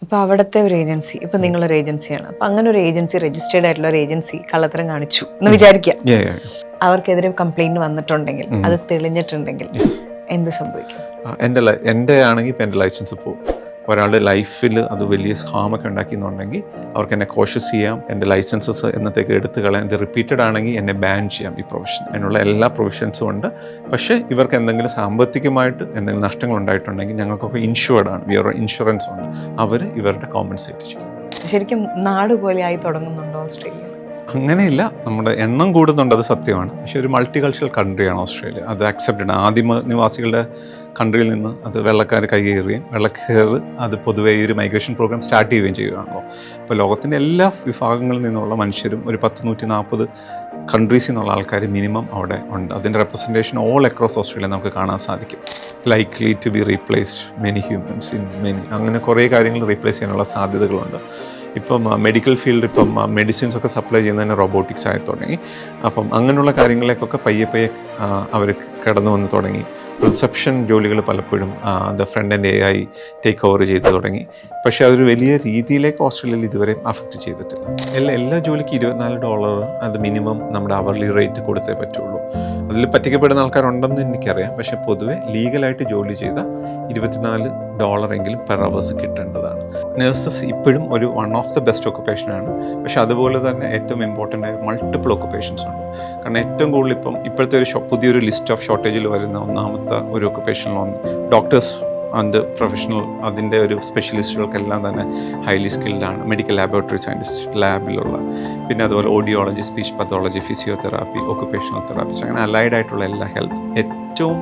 ഇപ്പോൾ അവിടുത്തെ ഒരു ഏജൻസി, ഇപ്പം നിങ്ങളൊരു ഏജൻസിയാണ്, അപ്പം അങ്ങനെ ഒരു ഏജൻസി, രജിസ്റ്റേർഡ് ആയിട്ടുള്ള ഒരു ഏജൻസി കള്ളത്തരം കാണിച്ചു എന്ന് വിചാരിക്കുക. അവർക്കെതിരെ കംപ്ലൈന്റ് വന്നിട്ടുണ്ടെങ്കിൽ, അത് തെളിഞ്ഞിട്ടുണ്ടെങ്കിൽ എന്ത് സംഭവിക്കും? എൻ്റെ ആണെങ്കിൽ ഇപ്പം എൻ്റെ ലൈസൻസ് പോകും. ഒരാളുടെ ലൈഫിൽ അത് വലിയ ഹാമൊക്കെ ഉണ്ടാക്കിയെന്നുണ്ടെങ്കിൽ അവർക്ക് എന്നെ കോഷ്യസ് ചെയ്യാം, എൻ്റെ ലൈസൻസസ് എന്നത്തേക്ക് എടുത്ത് കളയാം. ഇത് റിപ്പീറ്റഡ് ആണെങ്കിൽ എന്നെ ബാൻ ചെയ്യാം ഈ പ്രൊഫഷൻ. അതിനുള്ള എല്ലാ പ്രൊവിഷൻസും ഉണ്ട്. പക്ഷേ ഇവർക്ക് എന്തെങ്കിലും സാമ്പത്തികമായിട്ട് എന്തെങ്കിലും നഷ്ടങ്ങൾ ഉണ്ടായിട്ടുണ്ടെങ്കിൽ ഞങ്ങൾക്കൊക്കെ ഇൻഷുർഡ് ആണ്, വേറെ ഇൻഷുറൻസ് ഉണ്ട്, അവർ ഇവരുടെ കോമ്പൻസേറ്റ് ചെയ്യും. ശരിക്കും നാട് പോലെ ആയി തുടങ്ങുന്നുണ്ടോ ഓസ്ട്രേലിയ? അങ്ങനെയില്ല, നമ്മുടെ എണ്ണം കൂടുന്നുണ്ട്, അത് സത്യമാണ്. പക്ഷേ ഒരു മൾട്ടി കൾച്ചറൽ കൺട്രിയാണ് ഓസ്ട്രേലിയ. അത് അക്സെപ്റ്റഡ്. ആദിമ നിവാസികളുടെ കൺട്രിയിൽ നിന്ന് അത് വെള്ളക്കാർ കൈകേറുകയും വെള്ളക്കാർ അത് പൊതുവേ ഈ ഒരു മൈഗ്രേഷൻ പ്രോഗ്രാം സ്റ്റാർട്ട് ചെയ്യുകയും ചെയ്യുകയാണല്ലോ. അപ്പോൾ ലോകത്തിൻ്റെ എല്ലാ വിഭാഗങ്ങളിൽ നിന്നുള്ള മനുഷ്യരും ഒരു 140 കൺട്രീസിൽ നിന്നുള്ള ആൾക്കാർ മിനിമം അവിടെ ഉണ്ട്. അതിൻ്റെ റെപ്രസെൻറ്റേഷൻ ഓൾ അക്രോസ് ഓസ്ട്രേലിയ നമുക്ക് കാണാൻ സാധിക്കും. Likely to be replaced many humans in many, അങ്ങനെ കുറേ കാര്യങ്ങൾ റീപ്ലേസ് ചെയ്യാനുള്ള സാധ്യതകളുണ്ട്. ഇപ്പം മെഡിക്കൽ ഫീൽഡ്, ഇപ്പം മെഡിസിൻസ് ഒക്കെ സപ്ലൈ ചെയ്യുന്നതിന് റോബോട്ടിക്സ് ആയി തുടങ്ങി. അപ്പം അങ്ങനെയുള്ള കാര്യങ്ങളിലേക്കൊക്കെ പയ്യെ അവർ കടന്നു വന്ന് തുടങ്ങി. റിസപ്ഷൻ ജോലികൾ പലപ്പോഴും the front and AI take over ചെയ്ത് തുടങ്ങി. പക്ഷേ അതൊരു വലിയ രീതിയിലേക്ക് ഓസ്ട്രേലിയയിൽ ഇതുവരെ അഫക്റ്റ് ചെയ്തിട്ടില്ല. എല്ലാ ജോലിക്ക് $24 അത് മിനിമം നമ്മുടെ അവർലി റേറ്റ് കൊടുത്തേ പറ്റുള്ളൂ. അതിൽ പറ്റിക്കപ്പെടുന്ന ആൾക്കാരുണ്ടെന്ന് എനിക്കറിയാം. പക്ഷേ പൊതുവെ ലീഗലായിട്ട് ജോലി ചെയ്ത $24 എങ്കിലും പെർ അവേഴ്സ് കിട്ടേണ്ടതാണ്. നഴ്സസ് ഇപ്പോഴും ഒരു വൺ ഓഫ് ദ ബെസ്റ്റ് ഒക്കുപ്പേഷനാണ്. പക്ഷേ അതുപോലെ തന്നെ ഏറ്റവും ഇമ്പോർട്ടൻ്റ് ആയ മൾട്ടിപ്പിൾ ഒക്കുപ്പേഷൻസ് ഉണ്ട്. കാരണം ഏറ്റവും കൂടുതൽ ഇപ്പോഴത്തെ ഒരു പുതിയൊരു ലിസ്റ്റ് ഓഫ് ഷോർട്ടേജിൽ വരുന്ന ഒന്നാമത്തെ ഒരു ഒക്കുപ്പേഷനിലൊന്ന് ഡോക്ടേഴ്സ് ആൻഡ് പ്രൊഫഷണൽ, അതിൻ്റെ ഒരു സ്പെഷ്യലിസ്റ്റുകൾക്കെല്ലാം തന്നെ ഹൈലി സ്കിൽഡാണ്. മെഡിക്കൽ ലാബോറട്ടറി സയൻറ്റിസ്റ്റ് ലാബിലുള്ള, പിന്നെ അതുപോലെ audiology, speech pathology, physiotherapy, occupational therapist, അങ്ങനെ അലൈഡ് ആയിട്ടുള്ള എല്ലാ ഹെൽത്ത്. ഏറ്റവും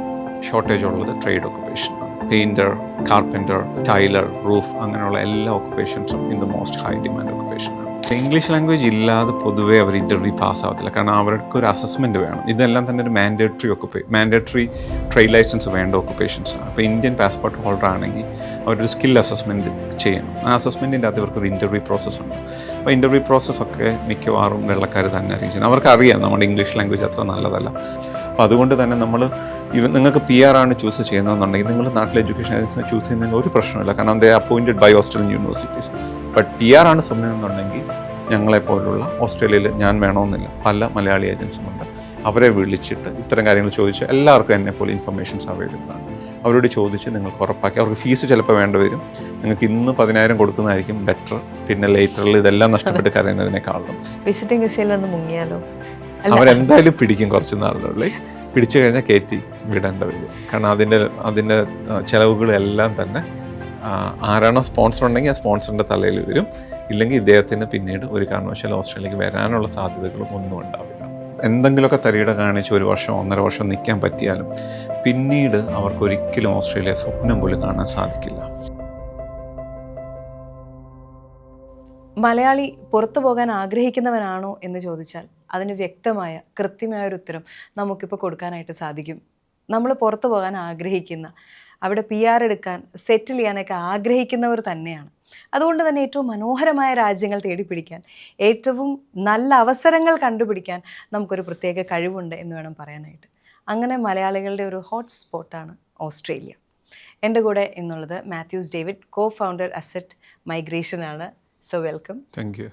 ഷോർട്ടേജ് ഉള്ളത് ട്രേഡ് ഒക്കുപ്പേഷനാണ്. പെയിൻറ്റർ, കാർപ്പൻറ്റർ, ടൈലർ, റൂഫ്, അങ്ങനെയുള്ള എല്ലാ ഒക്കുപ്പേഷൻസും in the most high demand ഒക്കുപ്പേഷനാണ്. ഇംഗ്ലീഷ് ലാംഗ്വേജ് ഇല്ലാതെ പൊതുവേ അവർ ഇൻ്റർവ്യൂ പാസ്സാവത്തില്ല. കാരണം അവർക്ക് ഒരു അസസ്മെൻറ്റ് വേണം. ഇതെല്ലാം തന്നെ ഒരു മാൻഡേറ്ററി ട്രേഡ് ലൈസൻസ് വേണ്ട ഒക്കുപ്പേഷൻസാണ്. അപ്പോൾ ഇന്ത്യൻ പാസ്പോർട്ട് ഹോൾഡർ ആണെങ്കിൽ അവരൊരു സ്കിൽ അസസ്മെൻറ്റ് ചെയ്യണം. ആ അസസ്മെൻറ്റിൻ്റെ അകത്ത് ഇവർക്കൊരു ഇൻ്റർവ്യൂ പ്രോസസ്സുണ്ട്. അപ്പോൾ ഇൻ്റർവ്യൂ പ്രോസസ്സൊക്കെ മിക്കവാറും വെള്ളക്കാർ തന്നെ അറേഞ്ച് ചെയ്യുന്നത്. അവർക്കറിയാം നമ്മുടെ ഇംഗ്ലീഷ് ലാംഗ്വേജ് അത്ര നല്ലതല്ല. അപ്പോൾ അതുകൊണ്ട് തന്നെ നിങ്ങൾക്ക് PR ആണ് ചൂസ് ചെയ്യുന്നതെന്നുണ്ടെങ്കിൽ നിങ്ങൾ നാട്ടിലെ എഡ്യൂക്കേഷൻ ഏജൻസിനെ ചൂസ് ചെയ്യുന്നതിന് ഒരു പ്രശ്നമില്ല. കാരണം they appointed by Australian universities. But PR ആണ് സ്വപ്നമെന്നുണ്ടെങ്കിൽ ഞങ്ങളെപ്പോലുള്ള ഓസ്ട്രേലിയയിൽ ഞാൻ വേണമെന്നില്ല, പല മലയാളി ഏജൻസുമുണ്ട്. അവരെ വിളിച്ചിട്ട് ഇത്തരം കാര്യങ്ങൾ ചോദിച്ച് എല്ലാവർക്കും എന്നെപ്പോലെ ഇൻഫർമേഷൻസ് അവൈലബിൾ ആണ്. അവരോട് ചോദിച്ച് നിങ്ങൾക്ക് ഉറപ്പാക്കി, അവർക്ക് ഫീസ് ചിലപ്പോൾ വേണ്ടി വരും. നിങ്ങൾക്ക് ഇന്ന് 10,000 കൊടുക്കുന്നതായിരിക്കും ബെറ്റർ. പിന്നെ ലേറ്ററിൽ ഇതെല്ലാം നഷ്ടപ്പെട്ട് കരയുന്നതിനേക്കാളും വിസിറ്റിംഗ് വിസയിൽ ഒന്ന് മുങ്ങിയാലോ? അവരെന്തായാലും പിടിക്കും. കുറച്ച് നാളിനുള്ളിൽ പിടിച്ചു കഴിഞ്ഞാൽ കയറ്റി വിടേണ്ട വരും. കാരണം അതിൻ്റെ ചിലവുകളെല്ലാം തന്നെ ആരാണോ സ്പോൺസർ ഉണ്ടെങ്കിൽ ആ സ്പോൺസറിൻ്റെ തലയിൽ വരും. ഇല്ലെങ്കിൽ ഇദ്ദേഹത്തിന് പിന്നീട് ഒരു കാരണവശാലും ഓസ്ട്രേലിയക്ക് വരാനുള്ള സാധ്യതകളും ഒന്നും ഉണ്ടാവില്ല. എന്തെങ്കിലുമൊക്കെ തരികിട കാണിച്ച് 1 വർഷം 1.5 വർഷം നിൽക്കാൻ പറ്റിയാലും പിന്നീട് അവർക്ക് ഒരിക്കലും ഓസ്ട്രേലിയ സ്വപ്നം പോലും കാണാൻ സാധിക്കില്ല. മലയാളി പുറത്തു പോകാൻ ആഗ്രഹിക്കുന്നവനാണോ എന്ന് ചോദിച്ചാൽ അതിന് വ്യക്തമായ കൃത്യമായ ഒരു ഉത്തരം നമുക്കിപ്പോൾ കൊടുക്കാനായിട്ട് സാധിക്കും. നമ്മൾ പുറത്തു പോകാൻ ആഗ്രഹിക്കുന്ന, അവിടെ PR എടുക്കാൻ, സെറ്റിൽ ചെയ്യാനൊക്കെ ആഗ്രഹിക്കുന്നവർ തന്നെയാണ്. അതുകൊണ്ട് തന്നെ ഏറ്റവും മനോഹരമായ രാജ്യങ്ങൾ തേടിപ്പിടിക്കാൻ, ഏറ്റവും നല്ല അവസരങ്ങൾ കണ്ടുപിടിക്കാൻ നമുക്കൊരു പ്രത്യേക കഴിവുണ്ട് എന്ന് വേണം പറയാനായിട്ട്. അങ്ങനെ മലയാളികളുടെ ഒരു ഹോട്ട് സ്പോട്ടാണ് ഓസ്ട്രേലിയ. എൻ്റെ കൂടെ എന്നുള്ളത് മാത്യൂസ് ഡേവിഡ്, co-founder അസെറ്റ് മൈഗ്രേഷനാണ്. So welcome. Thank you.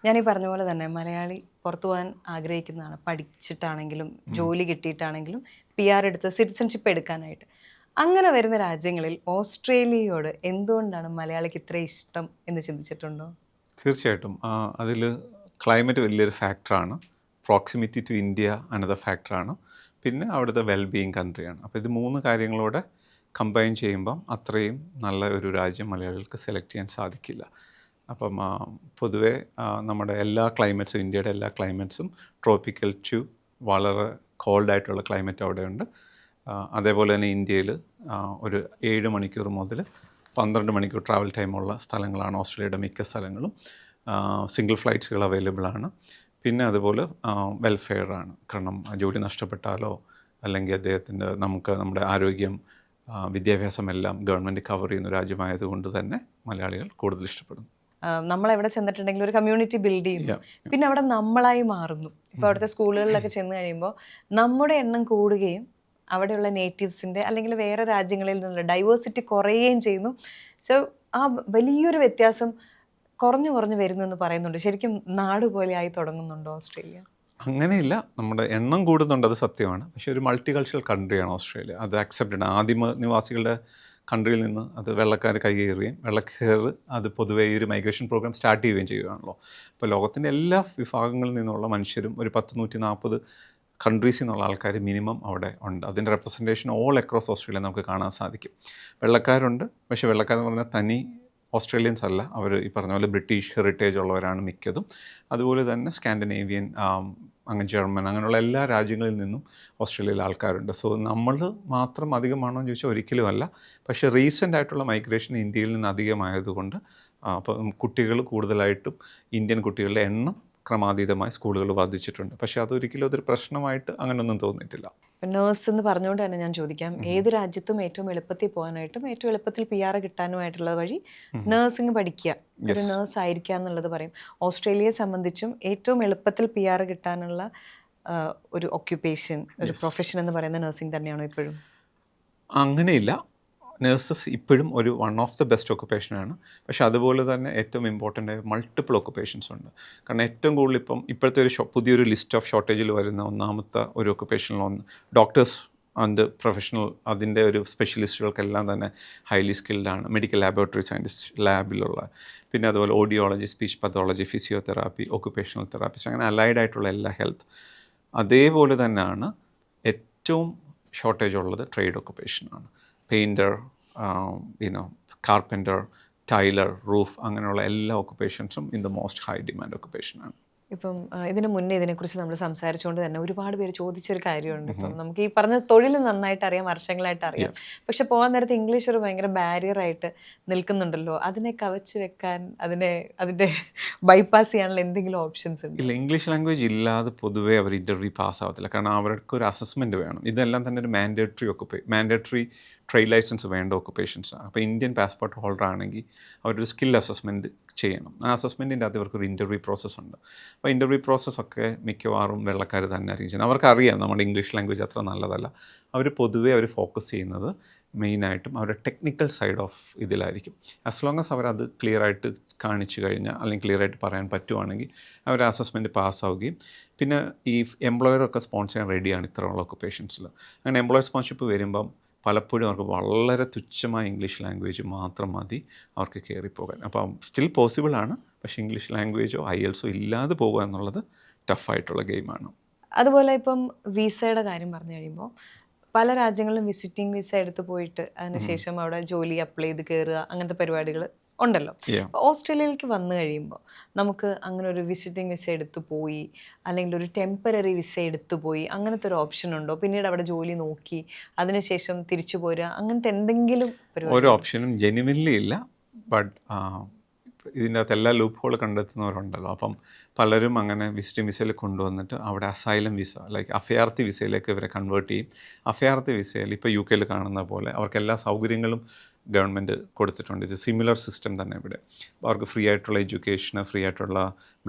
ഞാനീ പറഞ്ഞ പോലെ തന്നെ മലയാളി പുറത്തു പോകാൻ ആഗ്രഹിക്കുന്നതാണ്, പഠിച്ചിട്ടാണെങ്കിലും ജോലി കിട്ടിയിട്ടാണെങ്കിലും PR എടുത്ത് സിറ്റിസൺഷിപ്പ് എടുക്കാനായിട്ട്. അങ്ങനെ വരുന്ന രാജ്യങ്ങളിൽ ഓസ്ട്രേലിയയോട് എന്തുകൊണ്ടാണ് മലയാളിക്ക് ഇത്ര ഇഷ്ടം എന്ന് ചിന്തിച്ചിട്ടുണ്ടോ? തീർച്ചയായിട്ടും അതിൽ ക്ലൈമറ്റ് വലിയൊരു ഫാക്ടറാണ്. പ്രോക്സിമിറ്റി ടു ഇന്ത്യ അനദർ ഫാക്ടറാണ്. പിന്നെ അവിടുത്തെ വെൽബീയിങ് കൺട്രിയാണ്. അപ്പോൾ ഇത് 3 കാര്യങ്ങളോടെ കമ്പൈൻ ചെയ്യുമ്പം അത്രയും നല്ല ഒരു രാജ്യം മലയാളികൾക്ക് സെലക്ട് ചെയ്യാൻ സാധിക്കില്ല. അപ്പം പൊതുവേ നമ്മുടെ എല്ലാ ക്ലൈമറ്റ്സും, ഇന്ത്യയുടെ എല്ലാ ക്ലൈമറ്റ്സും ട്രോപ്പിക്കൽ ടു വളരെ കോൾഡായിട്ടുള്ള ക്ലൈമറ്റ് അവിടെയുണ്ട്. അതേപോലെ തന്നെ ഇന്ത്യയിൽ ഒരു 7 മണിക്കൂർ മുതൽ 12 മണിക്കൂർ ട്രാവൽ ടൈമുള്ള സ്ഥലങ്ങളാണ് ഓസ്ട്രേലിയയുടെ മിക്ക സ്ഥലങ്ങളും. സിംഗിൾ ഫ്ലൈറ്റ്സുകൾ അവൈലബിൾ ആണ്. പിന്നെ അതുപോലെ വെൽഫെയറാണ്. കാരണം ജോലി നഷ്ടപ്പെട്ടാലോ അല്ലെങ്കിൽ നമ്മുടെ ആരോഗ്യം, വിദ്യാഭ്യാസം എല്ലാം ഗവൺമെൻറ് കവർ ചെയ്യുന്ന രാജ്യമായതുകൊണ്ട് തന്നെ മലയാളികൾ കൂടുതൽ ഇഷ്ടപ്പെടുന്നു. നമ്മളെവിടെ ചെന്നിട്ടുണ്ടെങ്കിലും ഒരു കമ്മ്യൂണിറ്റി ബിൽഡ് ചെയ്യുന്നു. പിന്നെ അവിടെ നമ്മളായി മാറുന്നു. ഇപ്പോൾ അവിടുത്തെ സ്കൂളുകളിലൊക്കെ ചെന്ന് കഴിയുമ്പോൾ നമ്മുടെ എണ്ണം കൂടുകയും അവിടെയുള്ള നേറ്റീവ്സിൻ്റെ അല്ലെങ്കിൽ വേറെ രാജ്യങ്ങളിൽ നിന്നുള്ള ഡൈവേഴ്സിറ്റി കുറയുകയും ചെയ്യുന്നു. സോ ആ വലിയൊരു വ്യത്യാസം കുറഞ്ഞു കുറഞ്ഞു വരുന്നു എന്ന് പറയുന്നുണ്ട്. ശരിക്കും നാട് പോലെ ആയി തുടങ്ങുന്നുണ്ടോ ഓസ്ട്രേലിയ? അങ്ങനെയില്ല, നമ്മുടെ എണ്ണം കൂടുന്നുണ്ട്, അത് സത്യമാണ്. പക്ഷേ ഒരു മൾട്ടി കൾച്ചറൽ കൺട്രിയാണ് ഓസ്ട്രേലിയ. അത് അക്സെപ്റ്റഡ്. ആദിമ നിവാസികളുടെ കൺട്രിയിൽ നിന്ന് അത് വെള്ളക്കാർ കൈയേറുകയും വെള്ളക്കാർ അത് പൊതുവേ ഈ ഒരു മൈഗ്രേഷൻ പ്രോഗ്രാം സ്റ്റാർട്ട് ചെയ്യുകയും ചെയ്യുകയാണല്ലോ. അപ്പോൾ ലോകത്തിൻ്റെ എല്ലാ വിഭാഗങ്ങളിൽ നിന്നുള്ള മനുഷ്യരും ഒരു 140 കൺട്രീസിൽ നിന്നുള്ള ആൾക്കാർ മിനിമം അവിടെ ഉണ്ട്. അതിൻ്റെ റെപ്രസെൻറ്റേഷൻ ഓൾ അക്രോസ് ഓസ്ട്രേലിയ നമുക്ക് കാണാൻ സാധിക്കും. വെള്ളക്കാരുണ്ട്, പക്ഷേ വെള്ളക്കാരെന്ന് പറഞ്ഞാൽ തനി ഓസ്ട്രേലിയൻസ് അല്ല. അവർ ഈ പറഞ്ഞ പോലെ ബ്രിട്ടീഷ് ഹെറിറ്റേജ് ഉള്ളവരാണ് മിക്കതും. അതുപോലെ തന്നെ സ്കാൻഡിനേവിയൻ, അങ്ങനെ ജർമ്മൻ, അങ്ങനെയുള്ള എല്ലാ രാജ്യങ്ങളിൽ നിന്നും ഓസ്ട്രേലിയയിൽ ആൾക്കാരുണ്ട്. സോ നമ്മൾ മാത്രം അധികമാണോ എന്ന് ചോദിച്ചാൽ ഒരിക്കലും അല്ല. പക്ഷേ റീസെൻ്റ് ആയിട്ടുള്ള മൈഗ്രേഷൻ ഇന്ത്യയിൽ നിന്ന് അധികമായതുകൊണ്ട് അപ്പം കുട്ടികൾ കൂടുതലായിട്ടും ഇന്ത്യൻ കുട്ടികളുടെ എണ്ണം ക്രമാതീതമായി സ്കൂളുകൾ വർദ്ധിച്ചിട്ടുണ്ട്. പക്ഷേ അതൊരിക്കലും അതൊരു പ്രശ്നമായിട്ട് അങ്ങനെയൊന്നും തോന്നിയിട്ടില്ല. നേഴ്സ് എന്ന് പറഞ്ഞുകൊണ്ട് തന്നെ ഞാൻ ചോദിക്കാം, ഏത് രാജ്യത്തും ഏറ്റവും എളുപ്പത്തിൽ പോകാനായിട്ടും ഏറ്റവും എളുപ്പത്തിൽ PR കിട്ടാനുമായിട്ടുള്ള വഴി നേഴ്സിംഗ് പഠിക്കുക, ഒരു നേഴ്സ് ആയിരിക്കുക എന്നുള്ളത് പറയും. ഓസ്ട്രേലിയയെ സംബന്ധിച്ചും ഏറ്റവും എളുപ്പത്തിൽ PR കിട്ടാനുള്ള ഒരു ഒക്യുപ്പേഷൻ, ഒരു പ്രൊഫഷൻ എന്ന് പറയുന്ന നേഴ്സിംഗ് തന്നെയാണോ ഇപ്പോഴും? അങ്ങനെയില്ല. നഴ്സസ് ഇപ്പോഴും ഒരു വൺ ഓഫ് ദ ബെസ്റ്റ് ഒക്കുപ്പേഷനാണ്. പക്ഷേ അതുപോലെ തന്നെ ഏറ്റവും ഇമ്പോർട്ടൻ്റ് ആയ മൾട്ടിപ്പിൾ ഒക്കുപ്പേഷൻസ് ഉണ്ട്. കാരണം ഏറ്റവും കൂടുതൽ ഇപ്പോഴത്തെ ഒരു പുതിയൊരു ലിസ്റ്റ് ഓഫ് ഷോർട്ടേജിൽ വരുന്ന ഒന്നാമത്തെ ഒരു ഒക്കുപ്പേഷനിലൊന്ന് ഡോക്ടേഴ്സ് ആൻഡ് പ്രൊഫഷണൽ, അതിൻ്റെ ഒരു സ്പെഷ്യലിസ്റ്റുകൾക്കെല്ലാം തന്നെ ഹൈലി സ്കിൽഡാണ്. മെഡിക്കൽ ലാബോറട്ടറി സയൻറ്റിസ്റ്റ്, ലാബിലുള്ള, പിന്നെ അതുപോലെ audiology, speech pathology, physiotherapy, occupational therapist, അങ്ങനെ അലൈഡ് ആയിട്ടുള്ള എല്ലാ ഹെൽത്ത്. അതേപോലെ തന്നെയാണ് ഏറ്റവും ഷോർട്ടേജ് ഉള്ളത് ട്രേഡ് ഒക്കുപ്പേഷനാണ്. പെയിൻറ്റർ, കാർപ്പൻറ്റർ, ടൈലർ, റൂഫ്, അങ്ങനെയുള്ള എല്ലാ ഒക്കുപ്പേഷൻസും in the most high demand ഒക്കുപ്പേഷനാണ്. ഇപ്പം ഇതിന് മുന്നേ ഇതിനെക്കുറിച്ച് നമ്മൾ സംസാരിച്ചുകൊണ്ട് തന്നെ ഒരുപാട് പേര് ചോദിച്ചൊരു കാര്യമുണ്ട്. ഇപ്പം നമുക്ക് ഈ പറഞ്ഞ തൊഴിൽ നന്നായിട്ട് അറിയാം, വർഷങ്ങളായിട്ട് അറിയാം, പക്ഷെ പോകാൻ നേരത്ത് ഇംഗ്ലീഷ് ഒരു ഭയങ്കര ബാരിയറായിട്ട് നിൽക്കുന്നുണ്ടല്ലോ. അതിനെ കവച്ച് വെക്കാൻ, അതിൻ്റെ ബൈപ്പാസ് ചെയ്യാനുള്ള എന്തെങ്കിലും ഓപ്ഷൻസ് ഉണ്ട്? ഇല്ല, ഇംഗ്ലീഷ് ലാംഗ്വേജ് ഇല്ലാതെ പൊതുവേ അവർ ഇൻ്റർവ്യൂ പാസ്സാവത്തില്ല. കാരണം അവർക്ക് ഒരു അസസ്മെൻറ്റ് വേണം. ഇതെല്ലാം തന്നെ ഒരു മാൻഡേറ്ററി ട്രേഡ് ലൈസൻസ് വേണ്ട ഒക്കുപ്പേഷൻസാണ്. അപ്പോൾ ഇന്ത്യൻ പാസ്പോർട്ട് ഹോൾഡർ ആണെങ്കിൽ അവരൊരു സ്കിൽ അസസ്മെൻറ്റ് ചെയ്യണം. ആ അസസ്മെൻറ്റിൻ്റെ അകത്ത് ഇവർക്കൊരു ഇൻ്റർവ്യൂ പ്രോസസ്സുണ്ട്. അപ്പോൾ ഇൻ്റർവ്യൂ പ്രോസസ്സൊക്കെ മിക്കവാറും വെള്ളക്കാർ തന്നെ ആയിരിക്കും ചെയ്യുന്നത്. അവർക്കറിയാം നമ്മുടെ ഇംഗ്ലീഷ് ലാംഗ്വേജ് അത്ര നല്ലതല്ല. അവർ പൊതുവേ ഫോക്കസ് ചെയ്യുന്നത് മെയിനായിട്ടും അവരുടെ ടെക്നിക്കൽ സൈഡ് ഓഫ് ഇതിലായിരിക്കും. ആസ് ലോങ് ആസ് അവരത് ക്ലിയറായിട്ട് കാണിച്ചു കഴിഞ്ഞാൽ, അല്ലെങ്കിൽ ക്ലിയറായിട്ട് പറയാൻ പറ്റുവാണെങ്കിൽ അവർ അസസ്മെൻറ്റ് പാസ്സാവുകയും, പിന്നെ ഈ എംപ്ലോയറൊക്കെ സ്പോൺസർ ചെയ്യാൻ റെഡിയാണ് ഇത്തരമുള്ള ഒക്കുപ്പേഷൻസിൽ. അങ്ങനെ എംപ്ലോയർ സ്പോൺസർഷിപ്പ് വരുമ്പം പലപ്പോഴും അവർക്ക് വളരെ തുച്ഛമായ ഇംഗ്ലീഷ് ലാംഗ്വേജ് മാത്രം മതി അവർക്ക് കയറിപ്പോകാൻ. അപ്പം സ്റ്റിൽ പോസിബിളാണ്, പക്ഷേ ഇംഗ്ലീഷ് ലാംഗ്വേജോ IELTS ഇല്ലാതെ പോകുക എന്നുള്ളത് ടഫായിട്ടുള്ള ഗെയിമാണ്. അതുപോലെ ഇപ്പം വിസയുടെ കാര്യം പറഞ്ഞു കഴിയുമ്പോൾ പല രാജ്യങ്ങളിലും വിസിറ്റിംഗ് വിസ എടുത്ത് പോയിട്ട് അതിനുശേഷം അവിടെ ജോലി അപ്ലൈ ചെയ്ത് കയറുക, അങ്ങനത്തെ പരിപാടികൾ ഉണ്ടല്ലോ. ഓസ്ട്രേലിയയിലേക്ക് വന്നു കഴിയുമ്പോൾ നമുക്ക് അങ്ങനെ ഒരു വിസിറ്റിംഗ് വിസ എടുത്തു പോയി, അല്ലെങ്കിൽ ഒരു ടെമ്പററി വിസ എടുത്തു പോയി, അങ്ങനത്തെ ഒരു ഓപ്ഷൻ ഉണ്ടോ? പിന്നീട് അവിടെ ജോലി നോക്കി അതിനുശേഷം തിരിച്ചു പോരുക, അങ്ങനത്തെ എന്തെങ്കിലും ഒരു ഓപ്ഷനും ജെനുവിൻലി ഇല്ല. ബട്ട് ഇതിൻ്റെ അകത്ത് എല്ലാ ലൂപ്പ് ഹോൾ കണ്ടെത്തുന്നവരുണ്ടല്ലോ. അപ്പം പലരും അങ്ങനെ വിസിറ്റിംഗ് വിസയിൽ കൊണ്ടുവന്നിട്ട് അവിടെ അസൈലം വിസ, ലൈക്ക് അഭയാർത്ഥി വിസയിലേക്ക് ഇവരെ കൺവേർട്ട് ചെയ്യും. അഭയാർത്ഥി വിസയിൽ ഇപ്പോൾ UK കാണുന്ന പോലെ അവർക്ക് എല്ലാ സൗകര്യങ്ങളും ഗവൺമെൻറ് കൊടുത്തിട്ടുണ്ട്. ഇത് സിമിലർ സിസ്റ്റം തന്നെ ഇവിടെ. അവർക്ക് ഫ്രീ ആയിട്ടുള്ള എഡ്യൂക്കേഷന്, ഫ്രീ ആയിട്ടുള്ള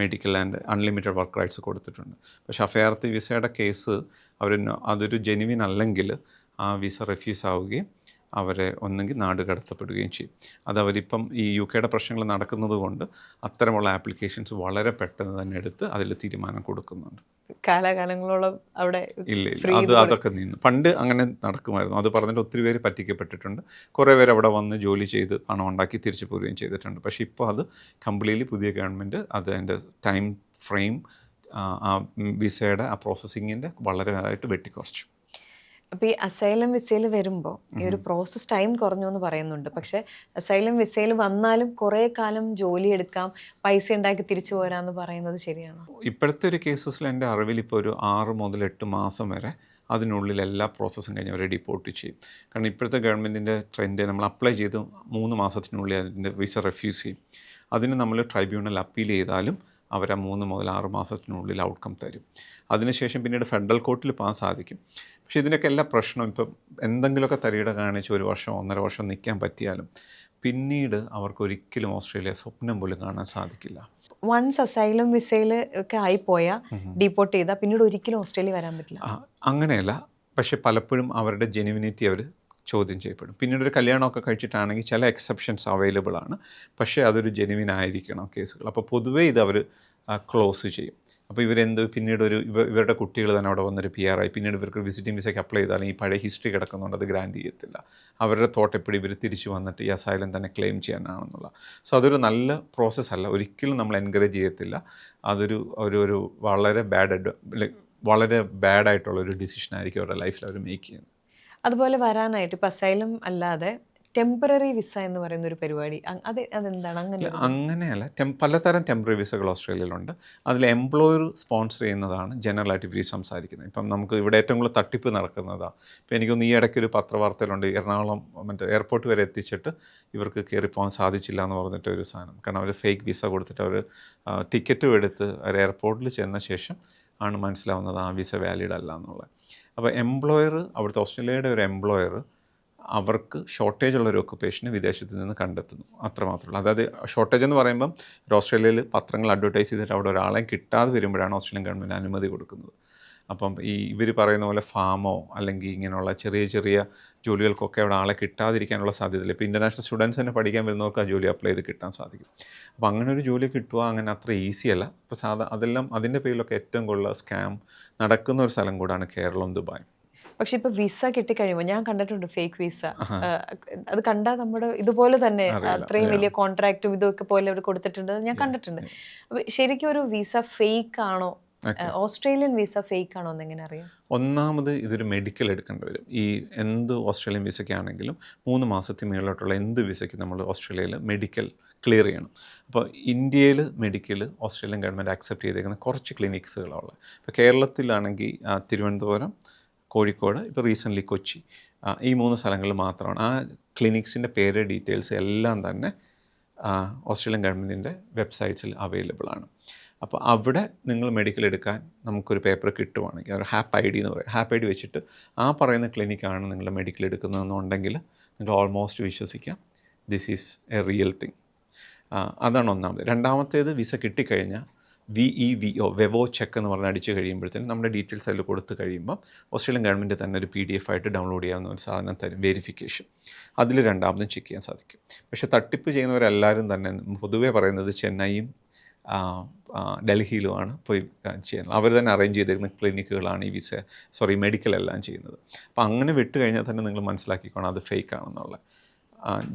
medical and unlimited work rights കൊടുത്തിട്ടുണ്ട്. പക്ഷേ അഭയാർത്ഥി വിസയുടെ കേസ് അതൊരു ജെനുവിൻ അല്ലെങ്കിൽ ആ വിസ റെഫ്യൂസ് ആവുകയും അവരെ ഒന്നെങ്കിൽ നാട് കടത്തപ്പെടുകയും ചെയ്യും. അതവരിപ്പം ഈ UK പ്രശ്നങ്ങൾ നടക്കുന്നത് കൊണ്ട് അത്തരമുള്ള ആപ്ലിക്കേഷൻസ് വളരെ പെട്ടെന്ന് തന്നെ എടുത്ത് അതിൽ തീരുമാനം കൊടുക്കുന്നുണ്ട്. കാലാകാലങ്ങളോളം അവിടെ ഇല്ല, അതൊക്കെ നിന്ന് പണ്ട് അങ്ങനെ നടക്കുമായിരുന്നു. അത് പറഞ്ഞിട്ട് ഒത്തിരി പേര് പറ്റിക്കപ്പെട്ടിട്ടുണ്ട്. കുറേ പേര് അവിടെ വന്ന് ജോലി ചെയ്ത് പണം ഉണ്ടാക്കി തിരിച്ചു പോരുകയും ചെയ്തിട്ടുണ്ട്. പക്ഷേ ഇപ്പോൾ അത് കംപ്ലീറ്റ്ലി പുതിയ ഗവൺമെൻറ് അതിൻ്റെ ടൈം ഫ്രെയിം, ആ വിസയുടെ ആ പ്രോസസ്സിങ്ങിൻ്റെ വളരെയായിട്ട് വെട്ടിക്കുറച്ചു. അപ്പോൾ ഈ അസൈലം വിസയിൽ വരുമ്പോൾ ഈ ഒരു പ്രോസസ് ടൈം കുറഞ്ഞു എന്ന് പറയുന്നുണ്ട്. പക്ഷേ അസൈലം വിസയിൽ വന്നാലും കുറേ കാലം ജോലി എടുക്കാം, പൈസ ഉണ്ടാക്കി തിരിച്ചു പോരാന്ന് പറയുന്നത് ശരിയാണോ? ഇപ്പോഴത്തെ ഒരു കേസസിൽ എൻ്റെ അറിവിൽ ഇപ്പോൾ ഒരു 6 മുതൽ 8 മാസം വരെ അതിനുള്ളിൽ എല്ലാ പ്രോസസ്സും കഴിഞ്ഞ് അവരെ ഡിപ്പോർട്ട് ചെയ്യും. കാരണം ഇപ്പോഴത്തെ ഗവൺമെൻറ്റിൻ്റെ ട്രെൻഡ് നമ്മൾ അപ്ലൈ ചെയ്ത് 3 മാസത്തിനുള്ളിൽ അതിൻ്റെ വിസ റെഫ്യൂസ് ചെയ്യും. അതിന് നമ്മൾ ട്രൈബ്യൂണൽ അപ്പീൽ ചെയ്താലും അവർ 3 മുതൽ 6 മാസത്തിനുള്ളിൽ ഔട്ട്കം തരും. അതിനുശേഷം പിന്നീട് ഫെഡറൽ കോർട്ടിൽ പോകാൻ സാധിക്കും. പക്ഷേ ഇതിനൊക്കെ എല്ലാ പ്രശ്നവും ഇപ്പം എന്തെങ്കിലുമൊക്കെ തരികിട കാണിച്ച് 1 വർഷം 1.5 വർഷം നിൽക്കാൻ പറ്റിയാലും പിന്നീട് അവർക്കൊരിക്കലും ഓസ്ട്രേലിയ സ്വപ്നം പോലും കാണാൻ സാധിക്കില്ല. വൺസ് അസൈലം വിസയിൽ ഒക്കെ ആയിപ്പോയാൽ ഡീപ്പോർട്ട് ചെയ്താൽ പിന്നീട് ഒരിക്കലും ഓസ്ട്രേലിയ വരാൻ പറ്റില്ല. അങ്ങനെയല്ല, പക്ഷേ പലപ്പോഴും അവരുടെ ജെനുവിനിറ്റി അവർ ചോദ്യം ചെയ്യപ്പെടും. പിന്നീട് ഒരു കല്യാണമൊക്കെ കഴിച്ചിട്ടാണെങ്കിൽ ചില എക്സെപ്ഷൻസ് അവൈലബിൾ ആണ്, പക്ഷേ അതൊരു ജെനുവിൻ ആയിരിക്കണം കേസുകൾ. അപ്പോൾ പൊതുവേ ഇത് അവർ ക്ലോസ് ചെയ്യും. അപ്പോൾ പിന്നീട് ഇവരുടെ കുട്ടികൾ തന്നെ അവിടെ വന്നൊരു PR ആയി, പിന്നീട് ഇവർക്ക് വിസിറ്റിംഗ് വിസയ്ക്ക് അപ്ലൈ ചെയ്താലും ഈ പഴയ ഹിസ്റ്ററി കിടക്കുന്നുണ്ട്, അത് ഗ്രാൻഡ് ചെയ്യത്തില്ല. അവരുടെ തോട്ട് എപ്പോഴും ഇവർ തിരിച്ചു വന്നിട്ട് ഈ അസൈലം തന്നെ ക്ലെയിം ചെയ്യാനാണെന്നുള്ള. സോ അതൊരു നല്ല പ്രോസസ്സല്ല, ഒരിക്കലും നമ്മൾ എൻകറേജ് ചെയ്യത്തില്ല. ഒരു വളരെ വളരെ ബാഡായിട്ടുള്ളൊരു ഡിസിഷനായിരിക്കും അവരുടെ ലൈഫിൽ അവർ മേക്ക് ചെയ്യുന്നത്. അതുപോലെ വരാനായിട്ട് ഇപ്പം അസൈലം അല്ലാതെ ടെമ്പററി വിസ എന്ന് പറയുന്ന ഒരു പരിപാടി, അതെന്താണ്? അങ്ങനെയല്ല, പലതരം ടെമ്പററി വിസകൾ ഓസ്ട്രേലിയയിലുണ്ട്. അതിൽ എംപ്ലോയർ സ്പോൺസർ ചെയ്യുന്നതാണ് ജനറലായിട്ട് ഇവർ സംസാരിക്കുന്നത്. ഇപ്പം നമുക്ക് ഇവിടെ ഏറ്റവും കൂടുതൽ തട്ടിപ്പ് നടക്കുന്നതാണ്. ഇപ്പോൾ എനിക്കൊന്ന് ഈ ഇടയ്ക്കൊരു പത്രവാർത്തയിലുണ്ട്, എറണാകുളം എയർപോർട്ട് വരെ എത്തിച്ചിട്ട് ഇവർക്ക് കയറിപ്പോകാൻ സാധിച്ചില്ല എന്ന് പറഞ്ഞിട്ട് ഒരു സാധനം. കാരണം അവർ ഫേക്ക് വിസ കൊടുത്തിട്ട് അവർ ടിക്കറ്റും എടുത്ത് അവർ എയർപോർട്ടിൽ ചെന്ന ശേഷം ആണ് മനസ്സിലാവുന്നത് ആ വിസ വാലിഡ് അല്ല എന്നുള്ളത്. അപ്പോൾ അവിടുത്തെ ഓസ്ട്രേലിയയുടെ ഒരു എംപ്ലോയർ അവർക്ക് ഷോർട്ടേജ് ഉള്ളൊരു ഒക്കുപ്പേഷന് വിദേശത്ത് നിന്ന് കണ്ടെത്തുന്നു, അത്രമാത്രമുള്ളൂ. അതായത് ഷോർട്ടേജ് എന്ന് പറയുമ്പം ഓസ്ട്രേലിയയിൽ പത്രങ്ങൾ അഡ്വർട്ടൈസ് ചെയ്തിട്ട് അവിടെ ഒരാളെ കിട്ടാതെ വരുമ്പോഴാണ് ഓസ്ട്രേലിയൻ ഗവൺമെൻറ് അനുമതി കൊടുക്കുന്നത്. അപ്പം ഇവർ പറയുന്ന പോലെ ഫാമോ അല്ലെങ്കിൽ ഇങ്ങനെയുള്ള ചെറിയ ചെറിയ ജോലികൾക്കൊക്കെ അവിടെ ആളെ കിട്ടാതിരിക്കാനുള്ള സാധ്യതയില്ല. ഇപ്പോൾ ഇൻ്റർനാഷണൽ സ്റ്റുഡൻസ് തന്നെ പഠിക്കാൻ വരുന്നവർക്ക് ആ ജോലി അപ്ലൈ ചെയ്ത് കിട്ടാൻ സാധിക്കും. അപ്പോൾ അങ്ങനെ ഒരു ജോലി കിട്ടുക അങ്ങനെ അത്ര ഈസിയല്ല. അപ്പോൾ അതെല്ലാം അതിൻ്റെ പേരിലൊക്കെ ഏറ്റവും കൂടുതൽ സ്കാം നടക്കുന്ന ഒരു സ്ഥലം കൂടാണ് കേരളവും ദുബായും. പക്ഷെ ഇപ്പൊ വിസ കിട്ടിക്കഴിയുമ്പോൾ ഞാൻ കണ്ടിട്ടുണ്ട് ഫേക്ക് വിസ. അത് കണ്ടാൽ നമ്മുടെ ഇതുപോലെ തന്നെ അത്രയും വലിയ കോൺട്രാക്റ്റും ഇതൊക്കെ പോലെ അവർ കൊടുത്തിട്ടുണ്ട്, ഞാൻ കണ്ടിട്ടുണ്ട്. അപ്പൊ ശരിക്കും ഒരു വിസ ഫേക്ക് ആണോ, ഓസ്ട്രേലിയൻ വിസ ഫേക്ക് ആണോ എന്ന് എങ്ങനെ അറിയാം? ഒന്നാമത് ഇതൊരു മെഡിക്കൽ എടുക്കേണ്ടി വരും. എന്ത് ഓസ്ട്രേലിയൻ വിസയ്ക്കാണെങ്കിലും 3 മാസത്തിന് മേളിലോട്ടുള്ള എന്ത് വിസയ്ക്ക് നമ്മൾ ഓസ്ട്രേലിയയിൽ മെഡിക്കൽ ക്ലിയർ ചെയ്യണം. അപ്പോൾ ഇന്ത്യയിൽ മെഡിക്കൽ ഓസ്ട്രേലിയൻ ഗവൺമെൻറ് അക്സെപ്റ്റ് ചെയ്തേക്കുന്ന കുറച്ച് ക്ലിനിക്സുകളുള്ളത്. ഇപ്പോൾ കേരളത്തിലാണെങ്കിൽ തിരുവനന്തപുരം, കോഴിക്കോട്, ഇപ്പോൾ റീസെൻ്റ്ലി കൊച്ചി, ഈ 3 സ്ഥലങ്ങളിൽ മാത്രമാണ്. ആ ക്ലിനിക്സിൻ്റെ പേര്, ഡീറ്റെയിൽസ് എല്ലാം തന്നെ ഓസ്ട്രേലിയൻ ഗവൺമെൻറ്റിൻ്റെ വെബ്സൈറ്റ്സിൽ അവൈലബിൾ ആണ്. അപ്പോൾ അവിടെ നിങ്ങൾ മെഡിക്കൽ എടുക്കാൻ നമുക്കൊരു പേപ്പർ കിട്ടുവാണെങ്കിൽ, ഒരു ഹാപ്പ് ID എന്ന് പറയും, ഹാപ്പ് ID വെച്ചിട്ട് ആ പറയുന്ന ക്ലിനിക്കാണ് നിങ്ങളുടെ മെഡിക്കൽ എടുക്കുന്നതെന്നുണ്ടെങ്കിൽ നിങ്ങൾ ഓൾമോസ്റ്റ് വിശ്വസിക്കാം this is A real thing. അതാണ് ഒന്നാമത്. രണ്ടാമത്തേത് വിസ കിട്ടിക്കഴിഞ്ഞാൽ VEVO വെവോ ചെക്ക് എന്ന് പറഞ്ഞ് അടിച്ച് കഴിയുമ്പോഴത്തേനും നമ്മുടെ ഡീറ്റെയിൽസ് അതിൽ കൊടുത്തു കഴിയുമ്പോൾ ഓസ്ട്രേലിയൻ ഗവൺമെൻറ് തന്നെ ഒരു PDF ആയിട്ട് ഡൗൺലോഡ് ചെയ്യാവുന്ന ഒരു സാധനം തരും, വെരിഫിക്കേഷൻ. അതിൽ രണ്ടാമതും ചെക്ക് ചെയ്യാൻ സാധിക്കും. പക്ഷേ തട്ടിപ്പ് ചെയ്യുന്നവരെല്ലാവരും തന്നെ പൊതുവേ പറയുന്നത് ചെന്നൈയും ഡൽഹിയിലുമാണ് പോയി ചെയ്യുന്നത്. അവർ തന്നെ അറേഞ്ച് ചെയ്തിരുന്ന ക്ലിനിക്കുകളാണ് ഈ മെഡിക്കലെല്ലാം ചെയ്യുന്നത്. അപ്പോൾ അങ്ങനെ വിട്ട് കഴിഞ്ഞാൽ തന്നെ നിങ്ങൾ മനസ്സിലാക്കിക്കോണം അത് ഫേക്ക് ആണെന്നുള്ള.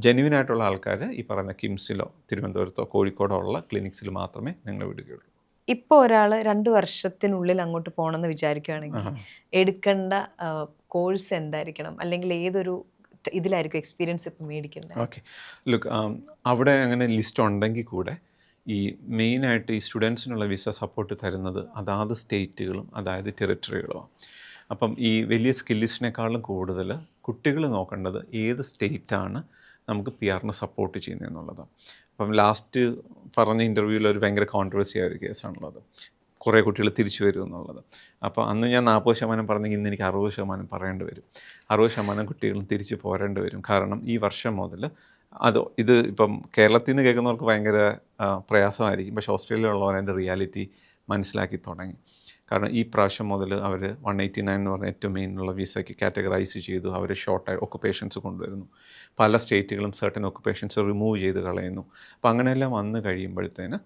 ജെന്യുവിനായിട്ടുള്ള ആൾക്കാർ ഈ പറയുന്ന കിംസിലോ തിരുവനന്തപുരത്തോ കോഴിക്കോടോ ഉള്ള ക്ലിനിക്സിൽ മാത്രമേ നിങ്ങൾ വിടുകയുള്ളൂ. ഇപ്പോൾ ഒരാൾ 2 വർഷത്തിനുള്ളിൽ അങ്ങോട്ട് പോകണമെന്ന് വിചാരിക്കുകയാണെങ്കിൽ എടുക്കേണ്ട കോഴ്സ് എന്തായിരിക്കണം, അല്ലെങ്കിൽ ഏതൊരു ഇതിലായിരിക്കും എക്സ്പീരിയൻസ് ഇപ്പം മേടിക്കുന്നത്? ഓക്കെ, ലുക്ക്, അവിടെ അങ്ങനെ ലിസ്റ്റ് ഉണ്ടെങ്കിൽ കൂടെ ഈ മെയിനായിട്ട് ഈ സ്റ്റുഡൻസിനുള്ള വിസ സപ്പോർട്ട് തരുന്നത് അതാത് സ്റ്റേറ്റുകളും അതായത് ടെറിട്ടറികളുമാണ്. അപ്പം ഈ വലിയ സ്കിൽ ലിസ്റ്റിനേക്കാളും കൂടുതൽ കുട്ടികൾ നോക്കേണ്ടത് ഏത് സ്റ്റേറ്റാണ് നമുക്ക് PR-ന് സപ്പോർട്ട് ചെയ്യുന്നതെന്നുള്ളതാണ്. അപ്പം ലാസ്റ്റ് പറഞ്ഞ ഇൻ്റർവ്യൂവിൽ ഒരു ഭയങ്കര കോൺട്രവേഴ്സി ആയ ഒരു കേസാണുള്ളത്, കുറേ കുട്ടികൾ തിരിച്ചു വരും എന്നുള്ളത്. അപ്പോൾ അന്ന് ഞാൻ 40% പറഞ്ഞെങ്കിൽ ഇന്ന് എനിക്ക് 60% പറയേണ്ടി വരും. 60% കുട്ടികളും തിരിച്ച് പോരേണ്ടി വരും. കാരണം ഈ വർഷം മുതൽ ഇത് ഇപ്പം കേരളത്തിൽ നിന്ന് കേൾക്കുന്നവർക്ക് ഭയങ്കര പ്രയാസമായിരിക്കും, പക്ഷേ ഓസ്ട്രേലിയയിലുള്ളവർ അതിൻ്റെ റിയാലിറ്റി മനസ്സിലാക്കി തുടങ്ങി. കാരണം ഈ പ്രാവശ്യം മുതൽ അവർ 189 എന്ന് പറഞ്ഞ ഏറ്റവും മെയിനുള്ള വിസയ്ക്ക് കാറ്റഗറൈസ് ചെയ്തു. അവർ ഷോർട്ടായി ഒക്കുപ്പേഷൻസ് കൊണ്ടുവരുന്നു. പല സ്റ്റേറ്റുകളും സർട്ടൻ ഒക്കുപ്പേഷൻസ് റിമൂവ് ചെയ്ത് കളയുന്നു. അപ്പോൾ അങ്ങനെയെല്ലാം വന്നു കഴിയുമ്പോഴത്തേന്